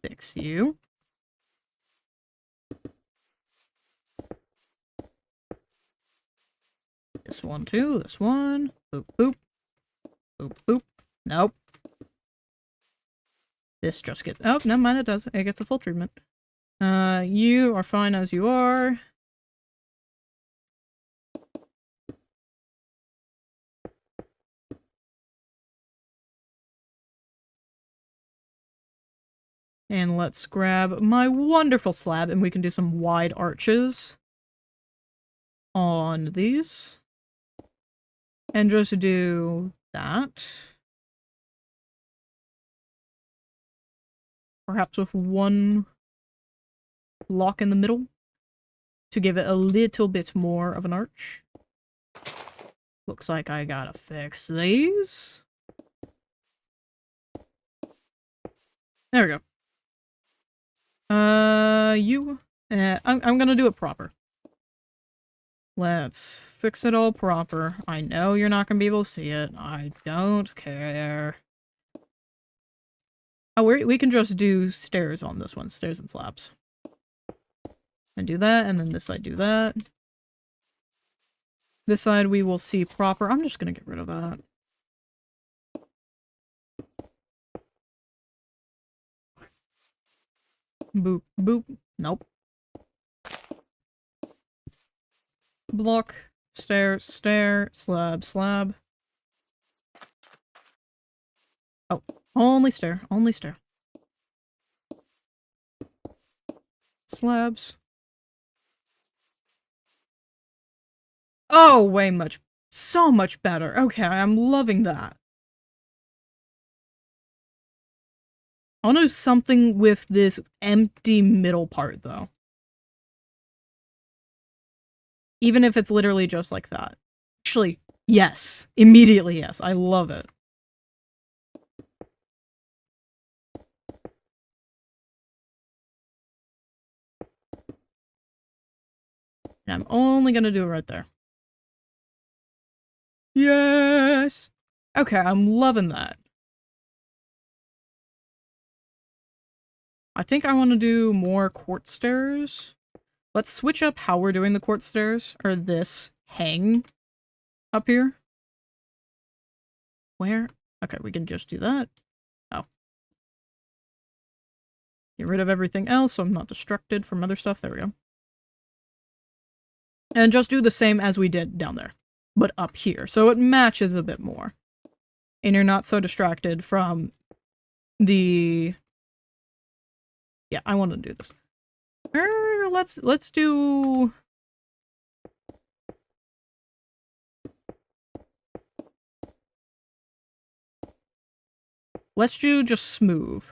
Fix you. This one too, this one. Boop, boop. Boop, boop. Nope. This just gets- oh, never mind, it does. It gets a full treatment. You are fine as you are. And let's grab my wonderful slab, and we can do some wide arches on these. And just do that. Perhaps with one block in the middle to give it a little bit more of an arch. Looks like I gotta fix these. There we go. I'm gonna do it proper. Let's fix it all proper. I know you're not gonna be able to see it. I don't care. Oh, we can just do stairs on this one. Stairs and slabs. And do that, and then this side do that. This side we will see proper. I'm just gonna get rid of that. Boop, boop. Nope. Block. Stair, stair. Slab, slab. Oh, only stair. Only stair. Slabs. Oh, way much. So much better. Okay, I'm loving that. I want to do something with this empty middle part, though. Even if it's literally just like that. Actually, yes. Immediately yes. I love it. And I'm only gonna do it right there. Yes! Okay, I'm loving that. I think I want to do more quartz stairs. Let's switch up how we're doing the quartz stairs, or this hang up here. Where? Okay, we can just do that. Oh. Get rid of everything else so I'm not distracted from other stuff. There we go. And just do the same as we did down there, but up here, so it matches a bit more. And you're not so distracted from the... Yeah, I want to do this. Let's do... Let's do just smooth.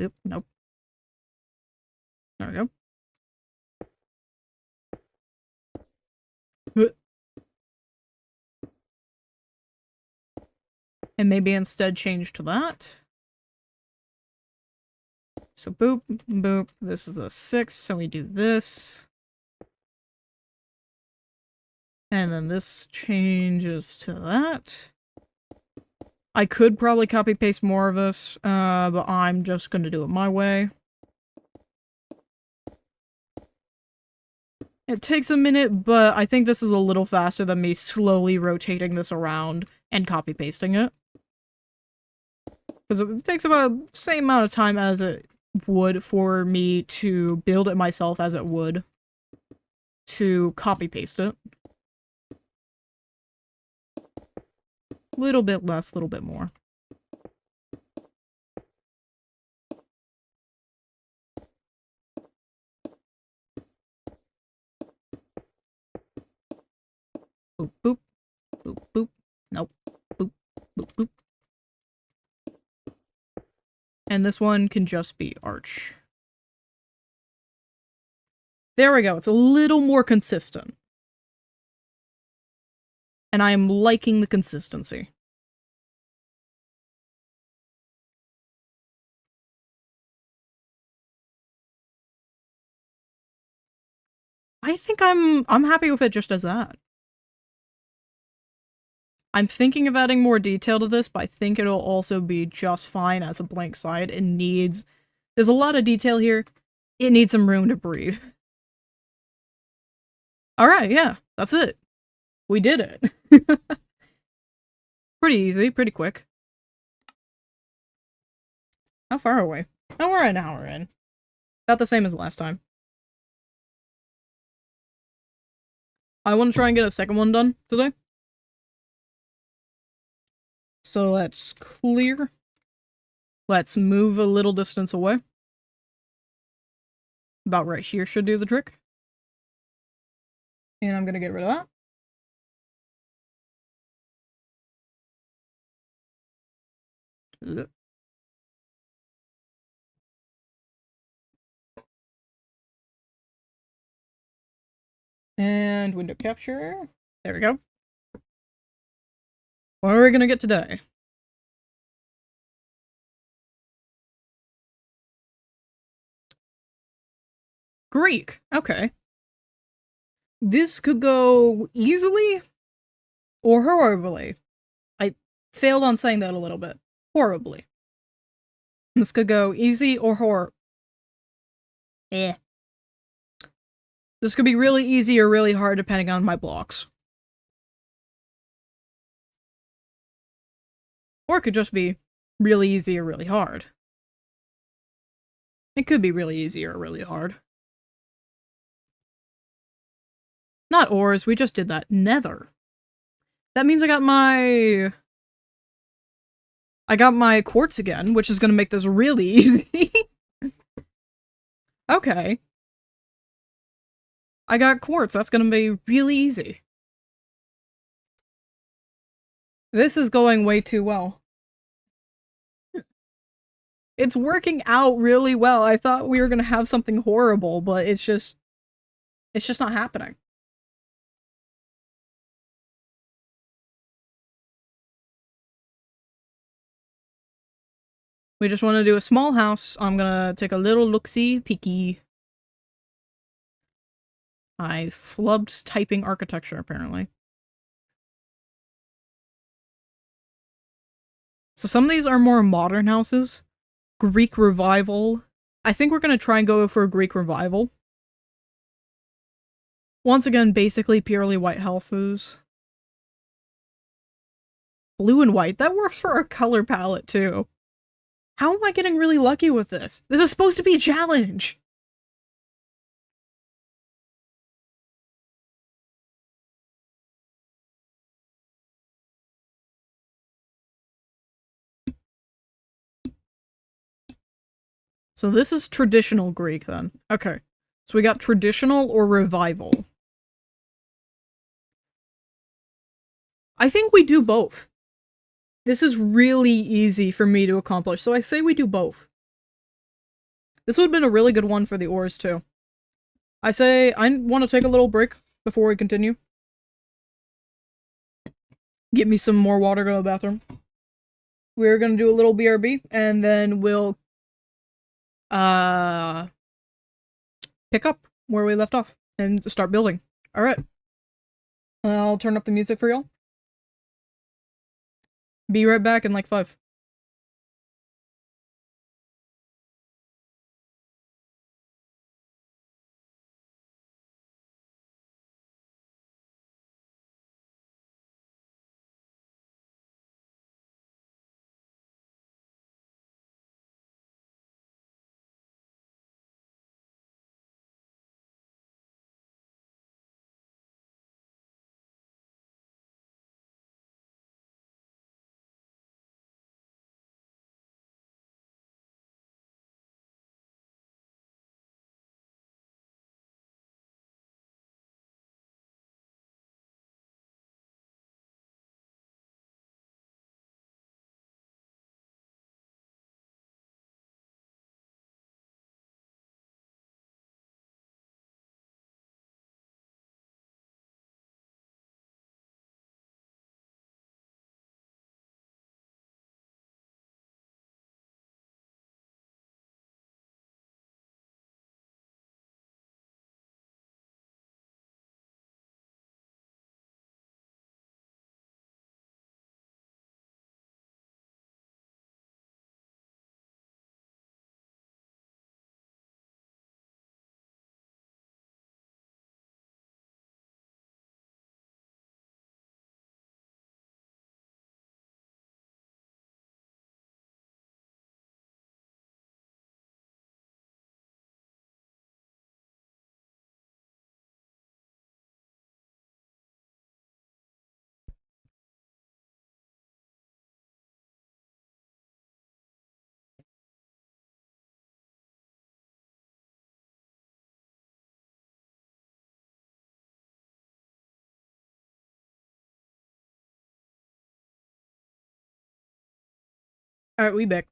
Oop, nope. There we go. And maybe instead change to that. So boop, boop. This is a 6, so we do this. And then this changes to that. I could probably copy paste more of this, but I'm just gonna do it my way. It takes a minute, but I think this is a little faster than me slowly rotating this around and copy pasting it. Because it takes about the same amount of time as it would for me to build it myself as it would to copy paste it. Little bit less, little bit more. Boop, boop. Boop, boop. Nope. Boop, boop, boop. And this one can just be arch. There we go. It's a little more consistent. And I am liking the consistency. I think I'm happy with it just as that. I'm thinking of adding more detail to this, but I think it'll also be just fine as a blank side. It needs... There's a lot of detail here, It needs some room to breathe. Alright, yeah, that's it. We did it. Pretty easy, pretty quick. How far away? Oh, we're an hour in. About the same as last time. I want to try and get a second one done today. So let's clear. Let's move a little distance away. About right here should do the trick. And I'm gonna get rid of that. And window capture. There we go. What are we gonna get today? Greek. Okay. This could go easily or horribly. I failed on saying that a little bit. Horribly. This could go easy or Eh. This could be really easy or really hard depending on my blocks. Or it could just be really easy or really hard. It could be really easy or really hard. Not ores, we just did that. Nether. That means I got my quartz again, which is gonna make this really easy. Okay. I got quartz, that's gonna be really easy. This is going way too well. It's working out really well. I thought we were gonna have something horrible, but it's just not happening. We just want to do a small house. I'm gonna take a little look-see, peeky. I flubbed typing architecture, apparently. So some of these are more modern houses. Greek Revival. I think we're gonna try and go for a Greek Revival. Once again, basically purely white houses. Blue and white. That works for our color palette, too. How am I getting really lucky with this? This is supposed to be a challenge! So this is traditional Greek, then. Okay. So we got traditional or revival. I think we do both. This is really easy for me to accomplish, so I say we do both. This would have been a really good one for the ores, too. I say I want to take a little break before we continue. Get me some more water, go to the bathroom. We're gonna do a little BRB, and then we'll pick up where we left off and start building. Alright. I'll turn up the music for y'all. Be right back in like 5. Alright, we back.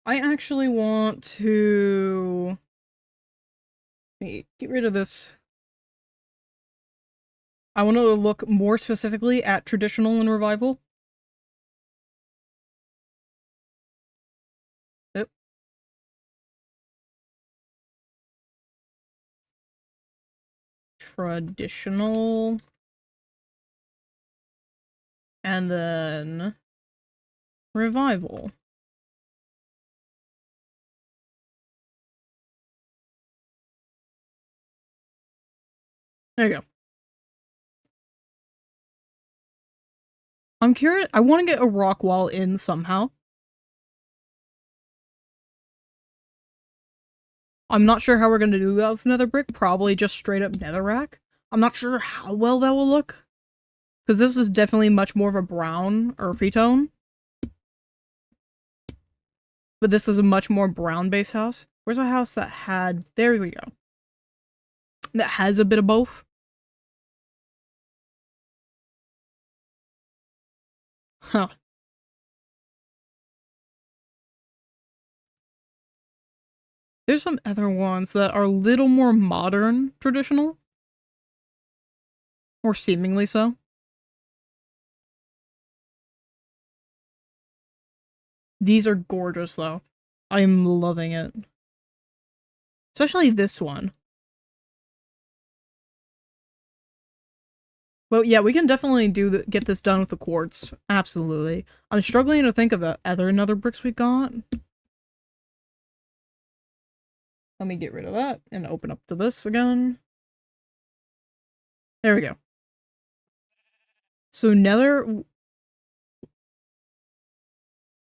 I actually want to... Let me get rid of this. I want to look more specifically at traditional and revival. Yep. Traditional. And then... revival. There you go. I'm curious. I want to get a rock wall in somehow. I'm not sure how we're going to do that with nether brick. Probably just straight up netherrack. I'm not sure how well that will look. Because this is definitely much more of a brown, earthy tone. But this is a much more brown-based house. Where's a house that had... There we go. That has a bit of both. Huh. There's some other ones that are a little more modern, traditional. Or seemingly so. These are gorgeous, though. I'm loving it. Especially this one. Well, yeah, we can definitely get this done with the quartz. Absolutely. I'm struggling to think of the other nether bricks we got. Let me get rid of that and open up to this again. There we go. So nether...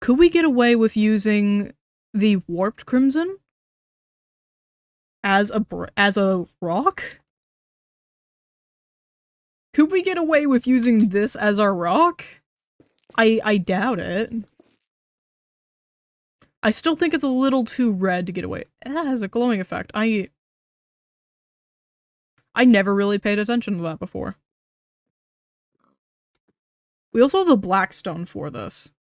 Could we get away with using the warped crimson as a rock? Could we get away with using this as our rock? I doubt it. I still think it's a little too red to get away. It has a glowing effect. I never really paid attention to that before. We also have the black stone for this.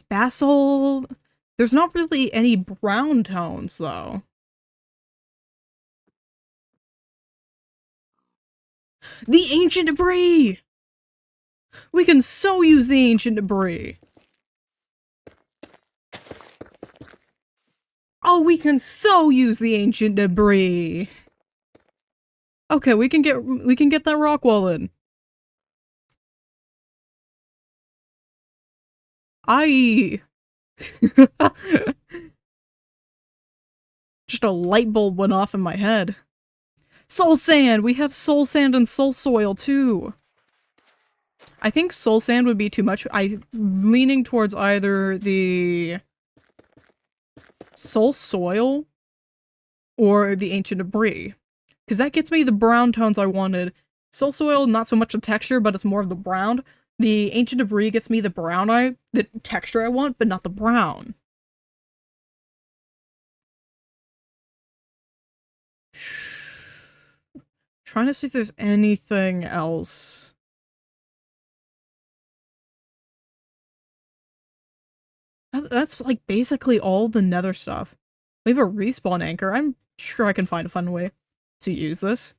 Basalt... There's not really any brown tones, though. The ancient debris! We can so use the ancient debris. Oh, we can so use the ancient debris. Okay, we can get that rock wall in. Just a light bulb went off in my head. Soul sand! We have soul sand and soul soil, too. I think soul sand would be too much. I'm leaning towards either the soul soil or the ancient debris. Because that gets me the brown tones I wanted. Soul soil, not so much the texture, but it's more of the brown. The ancient debris gets me the the texture I want, but not the brown. Trying to see if there's anything else. That's like basically all the nether stuff. We have a respawn anchor. I'm sure I can find a fun way to use this.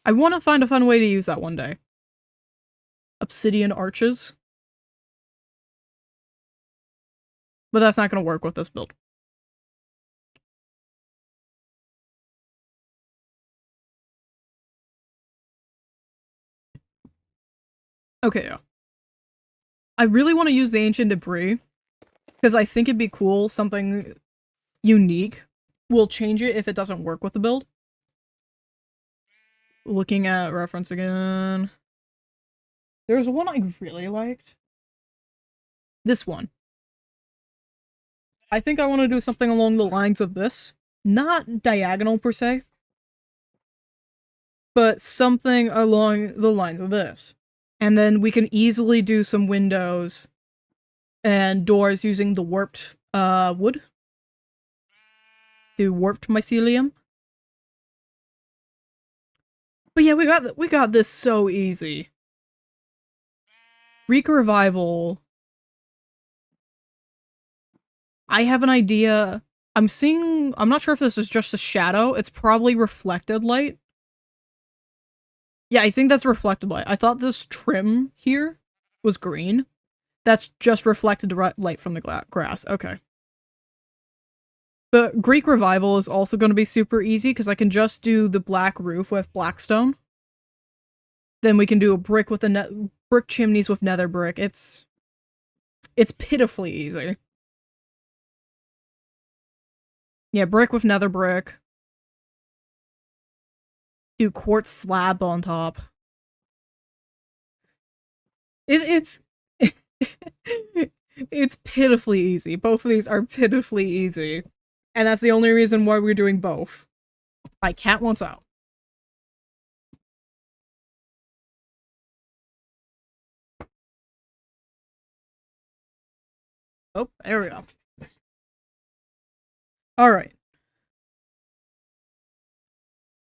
I want to find a fun way to use that one day. Obsidian arches. But that's not going to work with this build. Okay, yeah. I really want to use the ancient debris because I think it'd be cool, something unique. We'll change it if it doesn't work with the build. Looking at reference again. There's one I really liked. This one. I think I want to do something along the lines of this. Not diagonal per se, but something along the lines of this. And then we can easily do some windows and doors using the warped wood. The warped mycelium. But yeah, we got this so easy. Greek Revival, I have an idea. I'm not sure if this is just a shadow. It's probably reflected light. Yeah, I think that's reflected light. I thought this trim here was green. That's just reflected light from the grass. Okay. But Greek Revival is also going to be super easy because I can just do the black roof with blackstone. Then we can do a brick with brick chimneys with nether brick. It's pitifully easy. Yeah, brick with nether brick. Do quartz slab on top. It's it's pitifully easy. Both of these are pitifully easy. And that's the only reason why we're doing both. My cat wants out. Oh, there we go. Alright.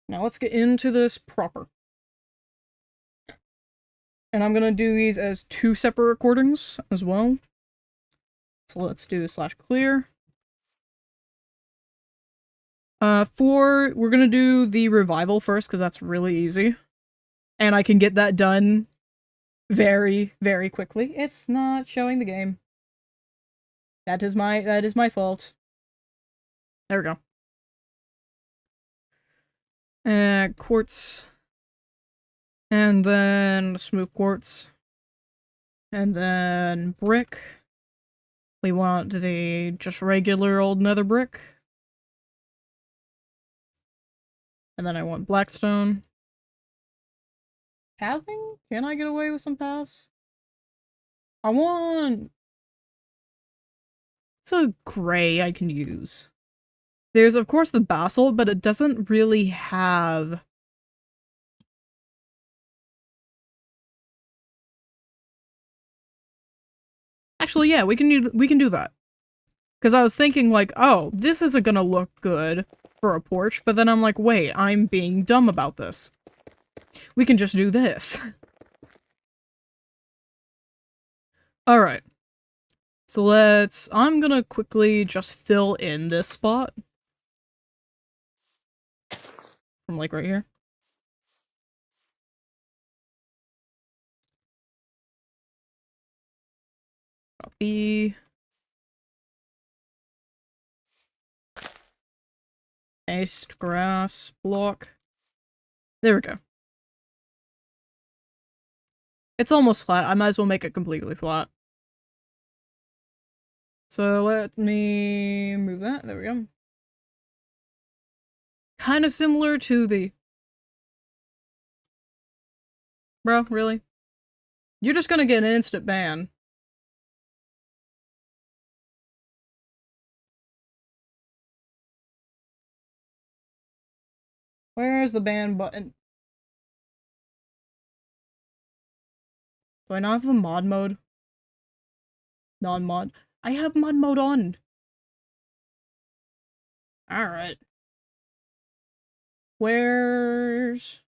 Now let's get into this proper. And I'm gonna do these as 2 separate recordings as well. So let's do /clear. We're gonna do the revival first, because that's really easy. And I can get that done very, very quickly. It's not showing the game. That is my fault. There we go. Quartz. And then smooth quartz. And then brick. We want the just regular old nether brick. And then I want blackstone. Pathing? Can I get away with some paths? I want... It's a gray I can use. There's, of course, the basalt, but it doesn't really have... Actually, yeah, we can do that. Because I was thinking, like, oh, this isn't gonna look good for a porch, but then I'm like, wait, I'm being dumb about this. We can just do this. Alright. So I'm gonna quickly just fill in this spot. From, like, right here. Copy. Paste, grass, block. There we go. It's almost flat. I might as well make it completely flat. So let me move that. There we go. Kind of similar to the... Bro, really? You're just gonna get an instant ban. Where's the ban button? Do I not have the mod mode? Non-mod. I have mod mode on. Alright. Where's...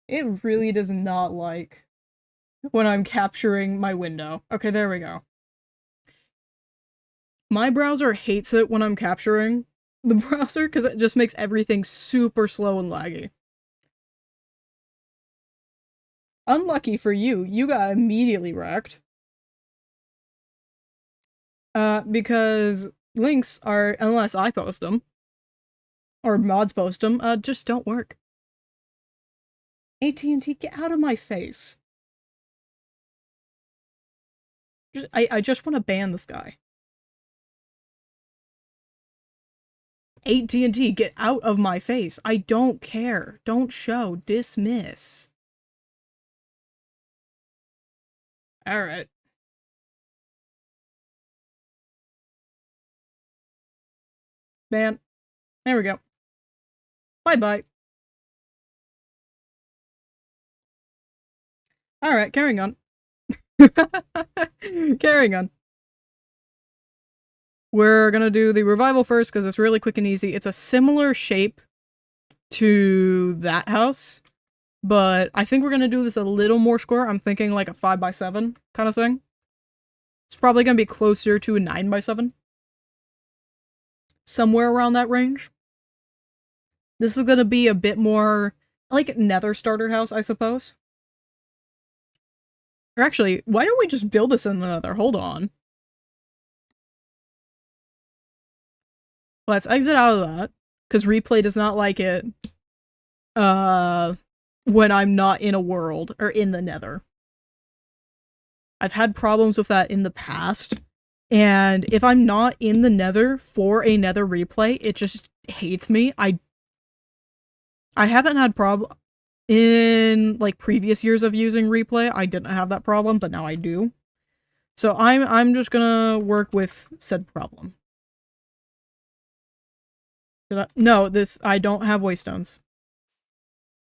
It really does not like when I'm capturing my window. Okay, there we go. My browser hates it when I'm capturing the browser because it just makes everything super slow and laggy. Unlucky for you, you got immediately wrecked. Because links are, unless I post them, or mods post them, just don't work. AT&T, get out of my face. I just want to ban this guy. AT&T, get out of my face. I don't care. Don't show. Dismiss. Alright. Ban. There we go. Bye-bye. Alright, carrying on. Carrying on. We're gonna do the revival first because it's really quick and easy. It's a similar shape to that house. but I think we're gonna do this a little more square. I'm thinking like a 5x7 kind of thing. It's probably gonna be closer to a 9x7. Somewhere around that range. This is gonna be a bit more like Nether starter house, I suppose. Or actually, why don't we just build this in the Nether? Hold on. Let's exit out of that, because replay does not like it when I'm not in a world or in the Nether. I've had problems with that in the past, and if I'm not in the Nether for a Nether replay, it just hates me. I haven't had problem in like previous years of using replay. I didn't have that problem, but now I do. So I'm just gonna work with said problem. No, I don't have waystones.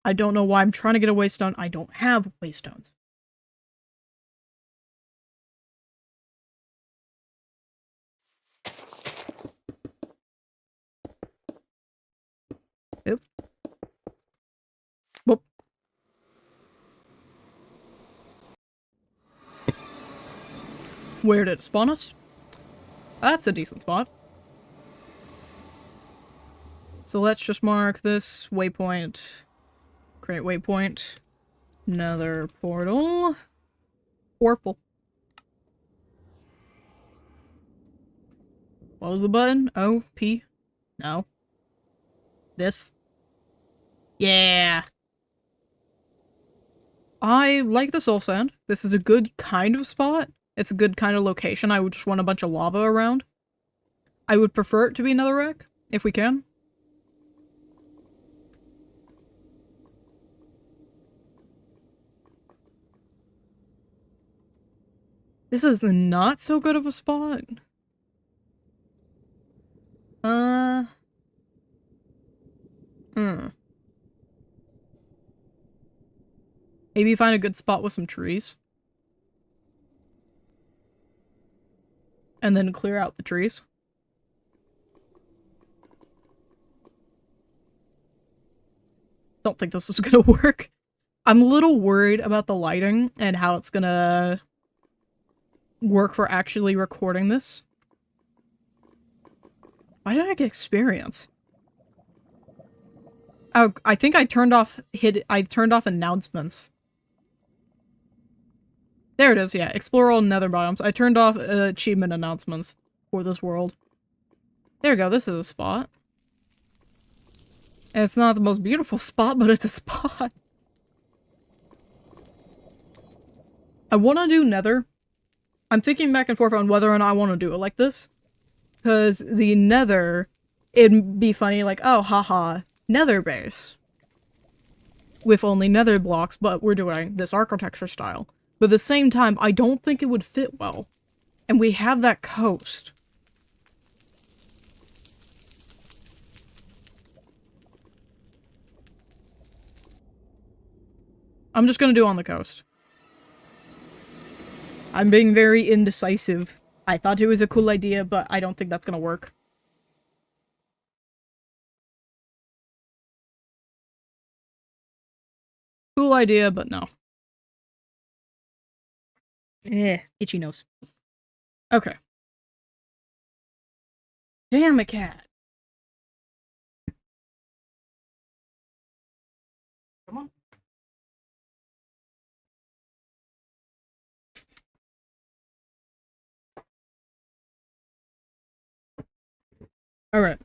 I don't know why I'm trying to get a waystone. I don't have waystones. Oop. Whoop. Where did it spawn us? That's a decent spot. So let's just mark this waypoint. Create waypoint. Another portal. Portal. What was the button? O, P? No. This. Yeah. I like the soul sand. This is a good kind of spot. It's a good kind of location. I would just want a bunch of lava around. I would prefer it to be another wreck, if we can. This is not so good of a spot. Hmm. Maybe find a good spot with some trees. And then clear out the trees. Don't think this is gonna work. I'm a little worried about the lighting and how it's gonna work for actually recording this. Why did I get experience? Oh, I think I turned off announcements. There it is, yeah. Explore all nether biomes. I turned off achievement announcements for this world. There we go, this is a spot. And it's not the most beautiful spot, but it's a spot. I want to do nether. I'm thinking back and forth on whether or not I want to do it like this. Because the nether, it'd be funny like, oh, haha, nether base. With only nether blocks, but we're doing this architecture style. But at the same time, I don't think it would fit well. And we have that coast. I'm just gonna do on the coast. I'm being very indecisive. I thought it was a cool idea, but I don't think that's gonna work. Cool idea, but no. Itchy nose. Okay. Damn a cat. Come on. Alright.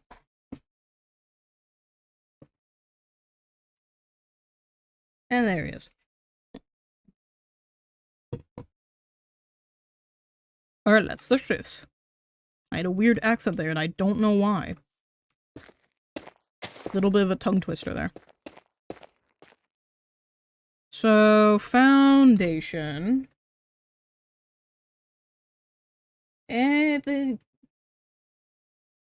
And there he is. Alright, let's look at this. I had a weird accent there, and I don't know why. Little bit of a tongue twister there. So, foundation. And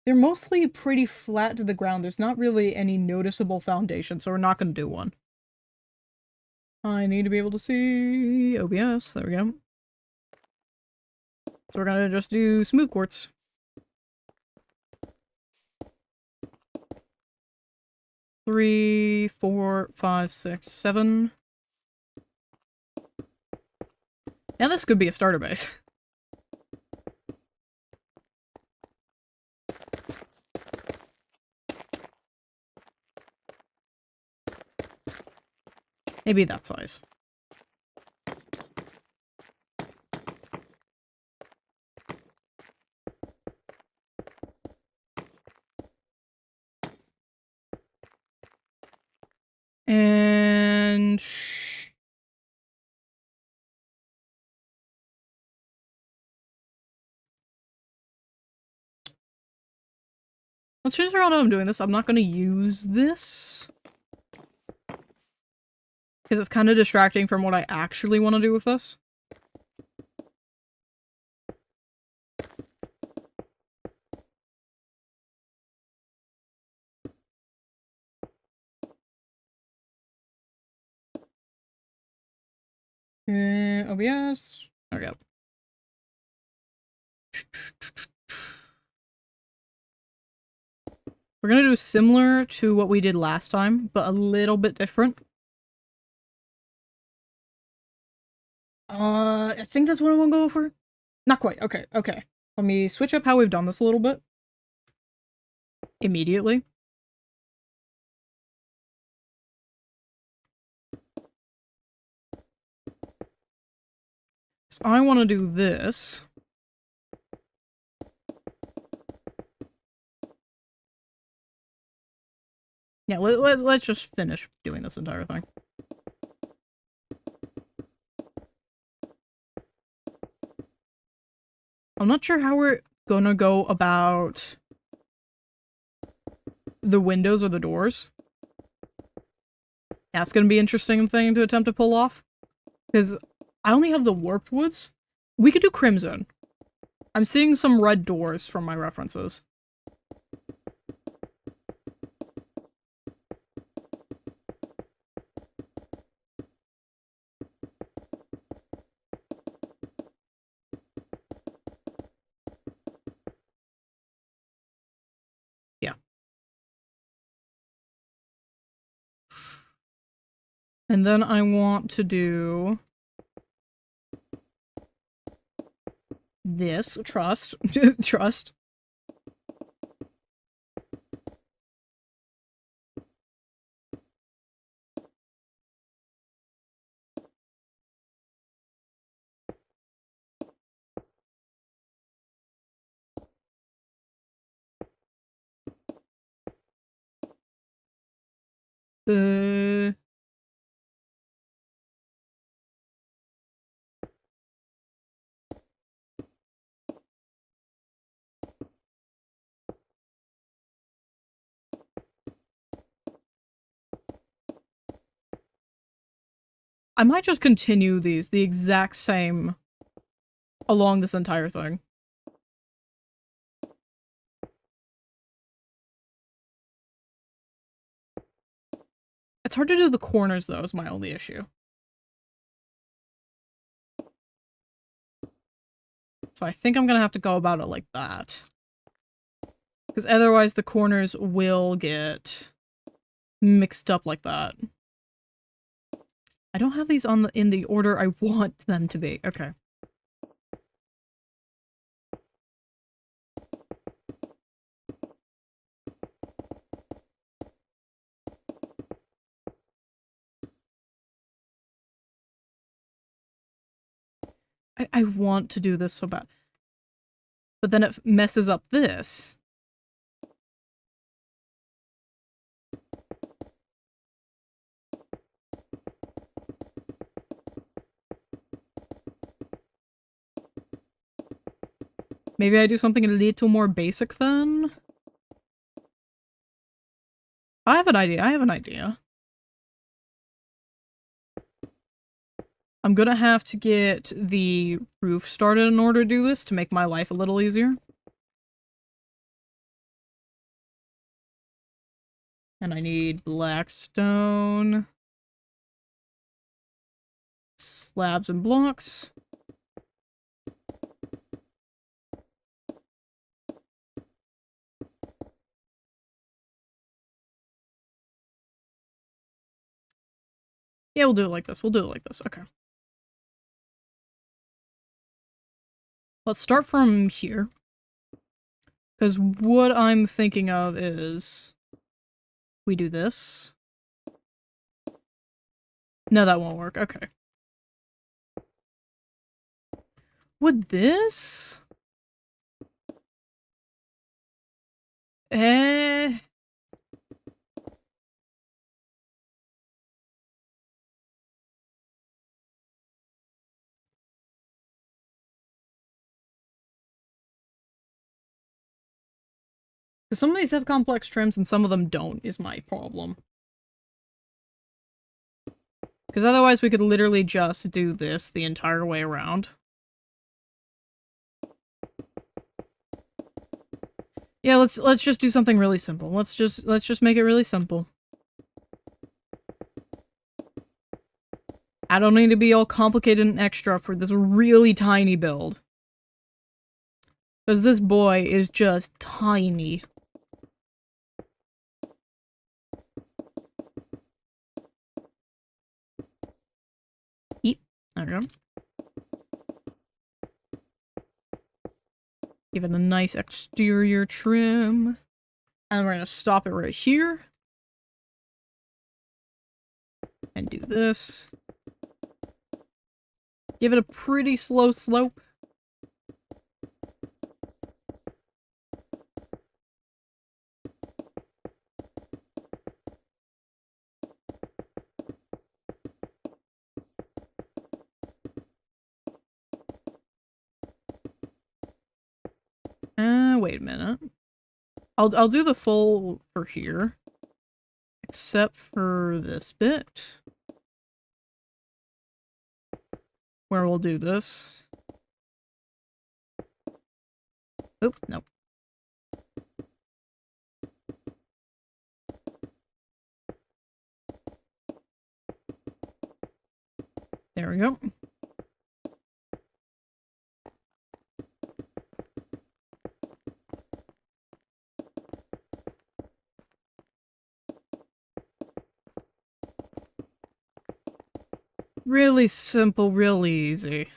they're mostly pretty flat to the ground. There's not really any noticeable foundation, so we're not going to do one. I need to be able to see OBS. There we go. So we're going to just do smooth quartz. 3, 4, 5, 6, 7. And this could be a starter base. Maybe that size. And let's change around how I'm doing this. I'm not going to use this because it's kind of distracting from what I actually want to do with this. OBS. There we go. We're gonna do similar to what we did last time, but a little bit different. I think that's what I want to go for. Not quite. Okay, okay. Let me switch up how we've done this a little bit. Immediately. So I want to do this. Yeah, let's just finish doing this entire thing. I'm not sure how we're gonna go about the windows or the doors. That's gonna be an interesting thing to attempt to pull off. Because I only have the warped woods. We could do crimson. I'm seeing some red doors from my references. Yeah. And then I want to do this. Trust. Trust. I might just continue these the exact same along this entire thing. It's hard to do the corners, though, is my only issue. So I think I'm gonna have to go about it like that. Because otherwise the corners will get mixed up like that. I don't have these on in the order I want them to be. Okay. I want to do this so bad. But then it messes up this. Maybe I do something a little more basic then? I have an idea. I have an idea. I'm gonna have to get the roof started in order to do this to make my life a little easier. And I need black stone, slabs and blocks. Yeah, we'll do it like this. We'll do it like this. Okay. Let's start from here. Because what I'm thinking of is... we do this. No, that won't work. Okay. Would this? Eh... some of these have complex trims and some of them don't, is my problem. Because otherwise we could literally just do this the entire way around. Yeah, let's just do something really simple. Let's just make it really simple. I don't need to be all complicated and extra for this really tiny build. Because this boy is just tiny. Eat. There we go. Give it a nice exterior trim. And we're going to stop it right here. And do this. Give it a pretty slow slope. Wait a minute. I'll do the full for here. Except for this bit. Where we'll do this. Oop, nope. There we go. Really simple, really easy.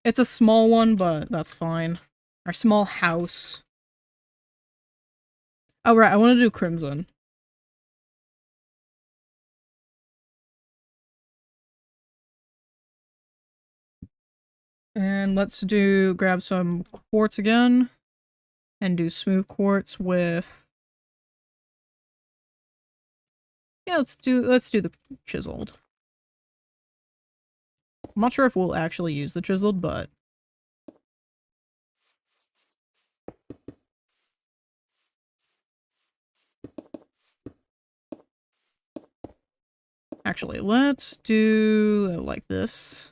It's a small one, but that's fine. Our small house. Oh, right, I want to do crimson. And let's grab some quartz again. And do smooth quartz with... yeah, let's do the chiseled. I'm not sure if we'll actually use the chiseled, but... actually, let's do it like this.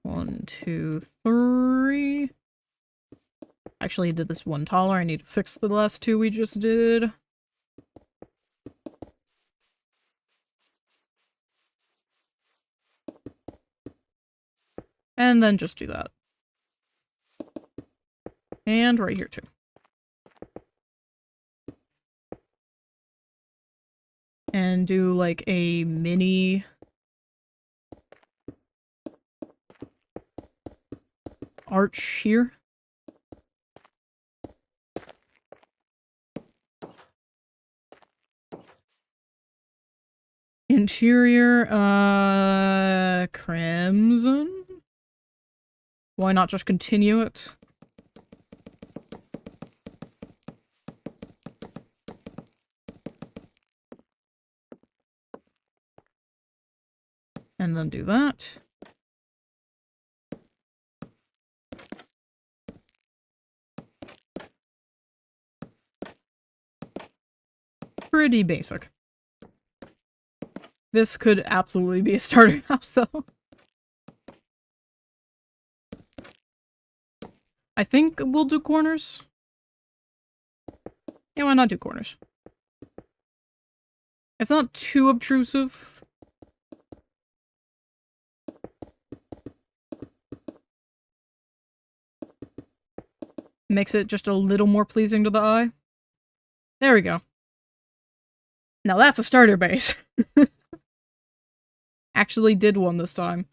One, two, three. Actually, I did this one taller. I need to fix the last two we just did. And then just do that. And right here too. And do like a mini... arch here. Interior, crimson? Why not just continue it? And then do that. Pretty basic. This could absolutely be a starter house, though. I think we'll do corners. Yeah, why not do corners? It's not too obtrusive. Makes it just a little more pleasing to the eye. There we go. Now that's a starter base. Actually did one this time.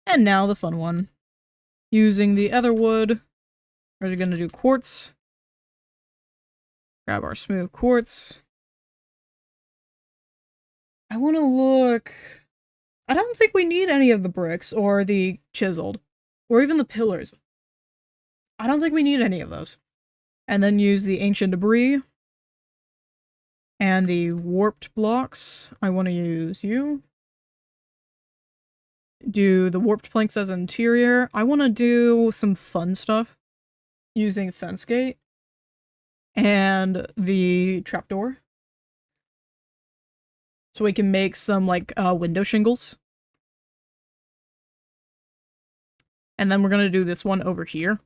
And now the fun one. Using the other wood, we're gonna do quartz. Grab our smooth quartz. I want to look... I don't think we need any of the bricks, or the chiseled, or even the pillars. I don't think we need any of those. And then use the ancient debris. And the warped blocks. I want to use you. Do the warped planks as interior. I want to do some fun stuff. Using fence gate. And the trapdoor. So we can make some, like, window shingles. And then we're gonna do this one over here.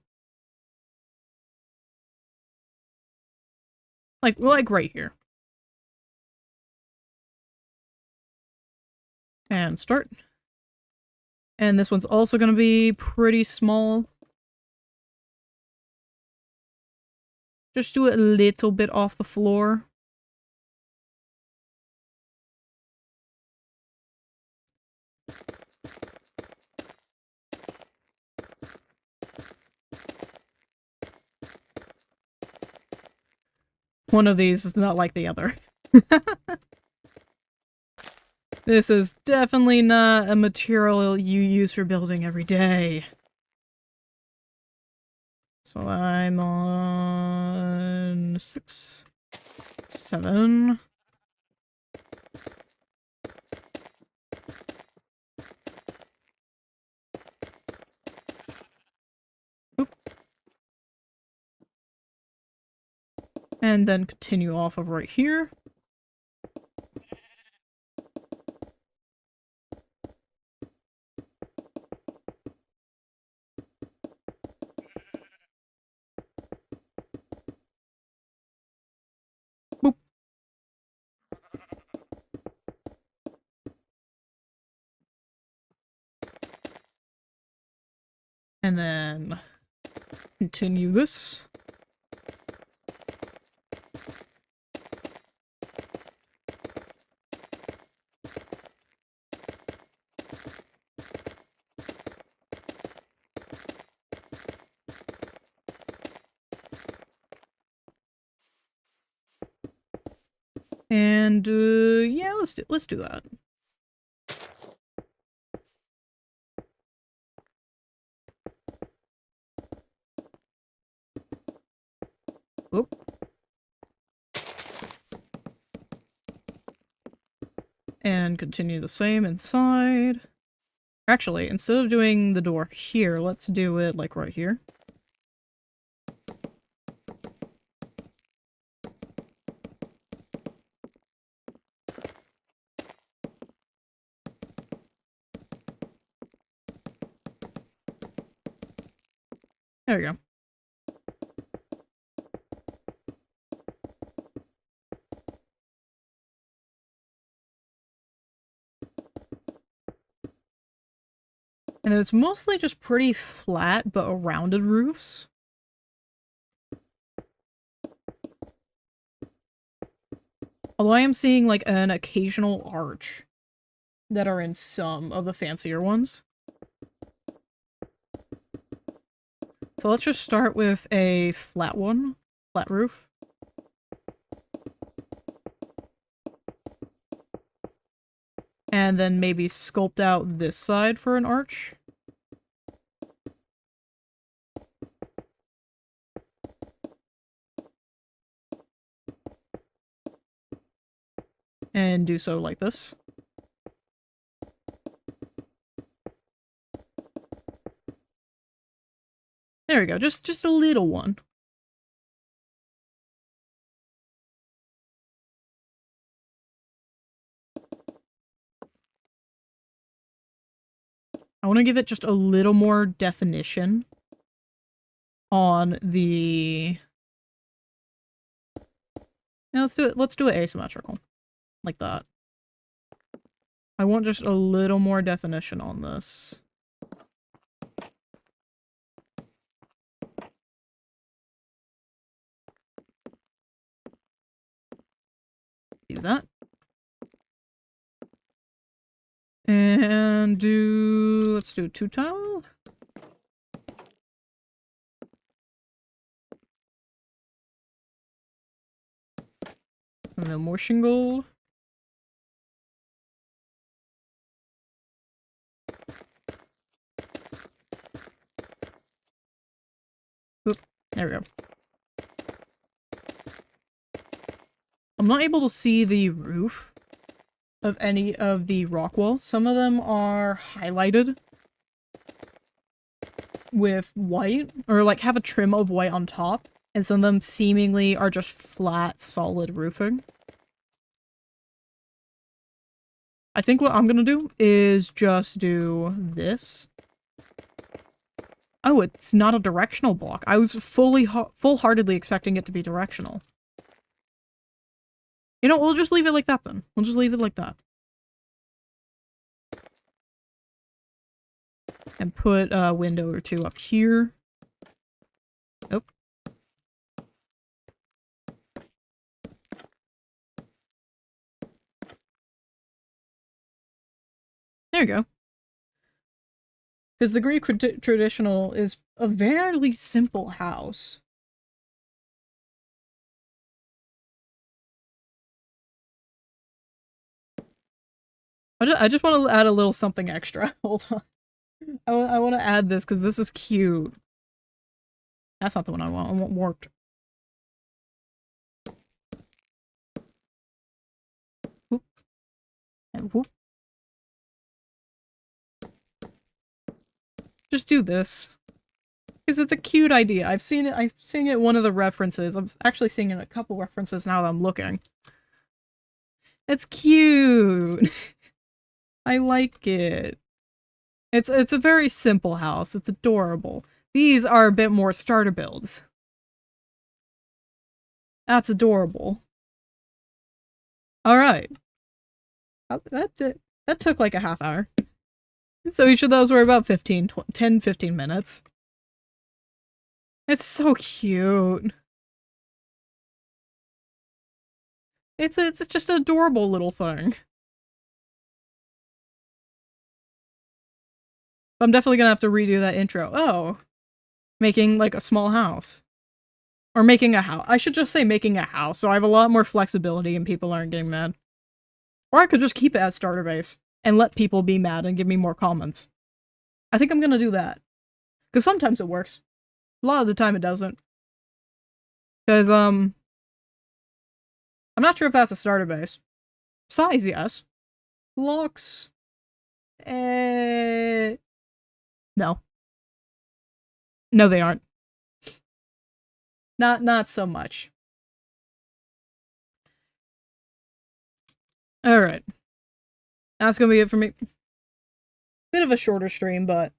Like right here. And start. And this one's also gonna be pretty small. Just do it a little bit off the floor. One of these is not like the other. This is definitely not a material you use for building every day. So I'm on 6, 7. Oop. And then continue off of right here. Boop. And then continue this. And yeah, let's do that. Oop. And continue the same inside. Actually, instead of doing the door here, let's do it like right here. There we go. And it's mostly just pretty flat but rounded roofs. Although I am seeing like an occasional arch that are in some of the fancier ones. So let's just start with a flat one, flat roof. And then maybe sculpt out this side for an arch. And do so like this. There we go, just a little one. I want to give it just a little more definition on the... Now let's do it asymmetrical. Like that. I want just a little more definition on this. do that. And let's do 2 tile. And then more shingle. Oop, there we go. I'm not able to see the roof of any of the rock walls. Some of them are highlighted with white, or like have a trim of white on top, and some of them seemingly are just flat, solid roofing. I think what I'm gonna do is just do this. Oh, it's not a directional block. I was full-heartedly expecting it to be directional. You know, we'll just leave it like that then. We'll just leave it like that. And put a window or two up here. Nope. There you go. Because the Greek traditional is a very simple house. I just want to add a little something extra. Hold on. I want to add this because this is cute. That's not the one I want. I want warped. Whoop. And whoop. Just do this. Because it's a cute idea. I've seen it in one of the references. I'm actually seeing it in a couple references now that I'm looking. It's cute. I like it. It's a very simple house. It's adorable. These are a bit more starter builds. That's adorable. Alright. That's it. That took like a half hour. So each of those were about 10-15 minutes. It's so cute. It's just an adorable little thing. I'm definitely gonna have to redo that intro. Oh. Making like a small house. Or making a house. I should just say making a house, so I have a lot more flexibility and people aren't getting mad. Or I could just keep it as starter base and let people be mad and give me more comments. I think I'm gonna do that. Because sometimes it works. A lot of the time it doesn't. Because, I'm not sure if that's a starter base. Size, yes. Blocks... No. No, they aren't. Not so much. Alright. That's gonna be it for me. Bit of a shorter stream, but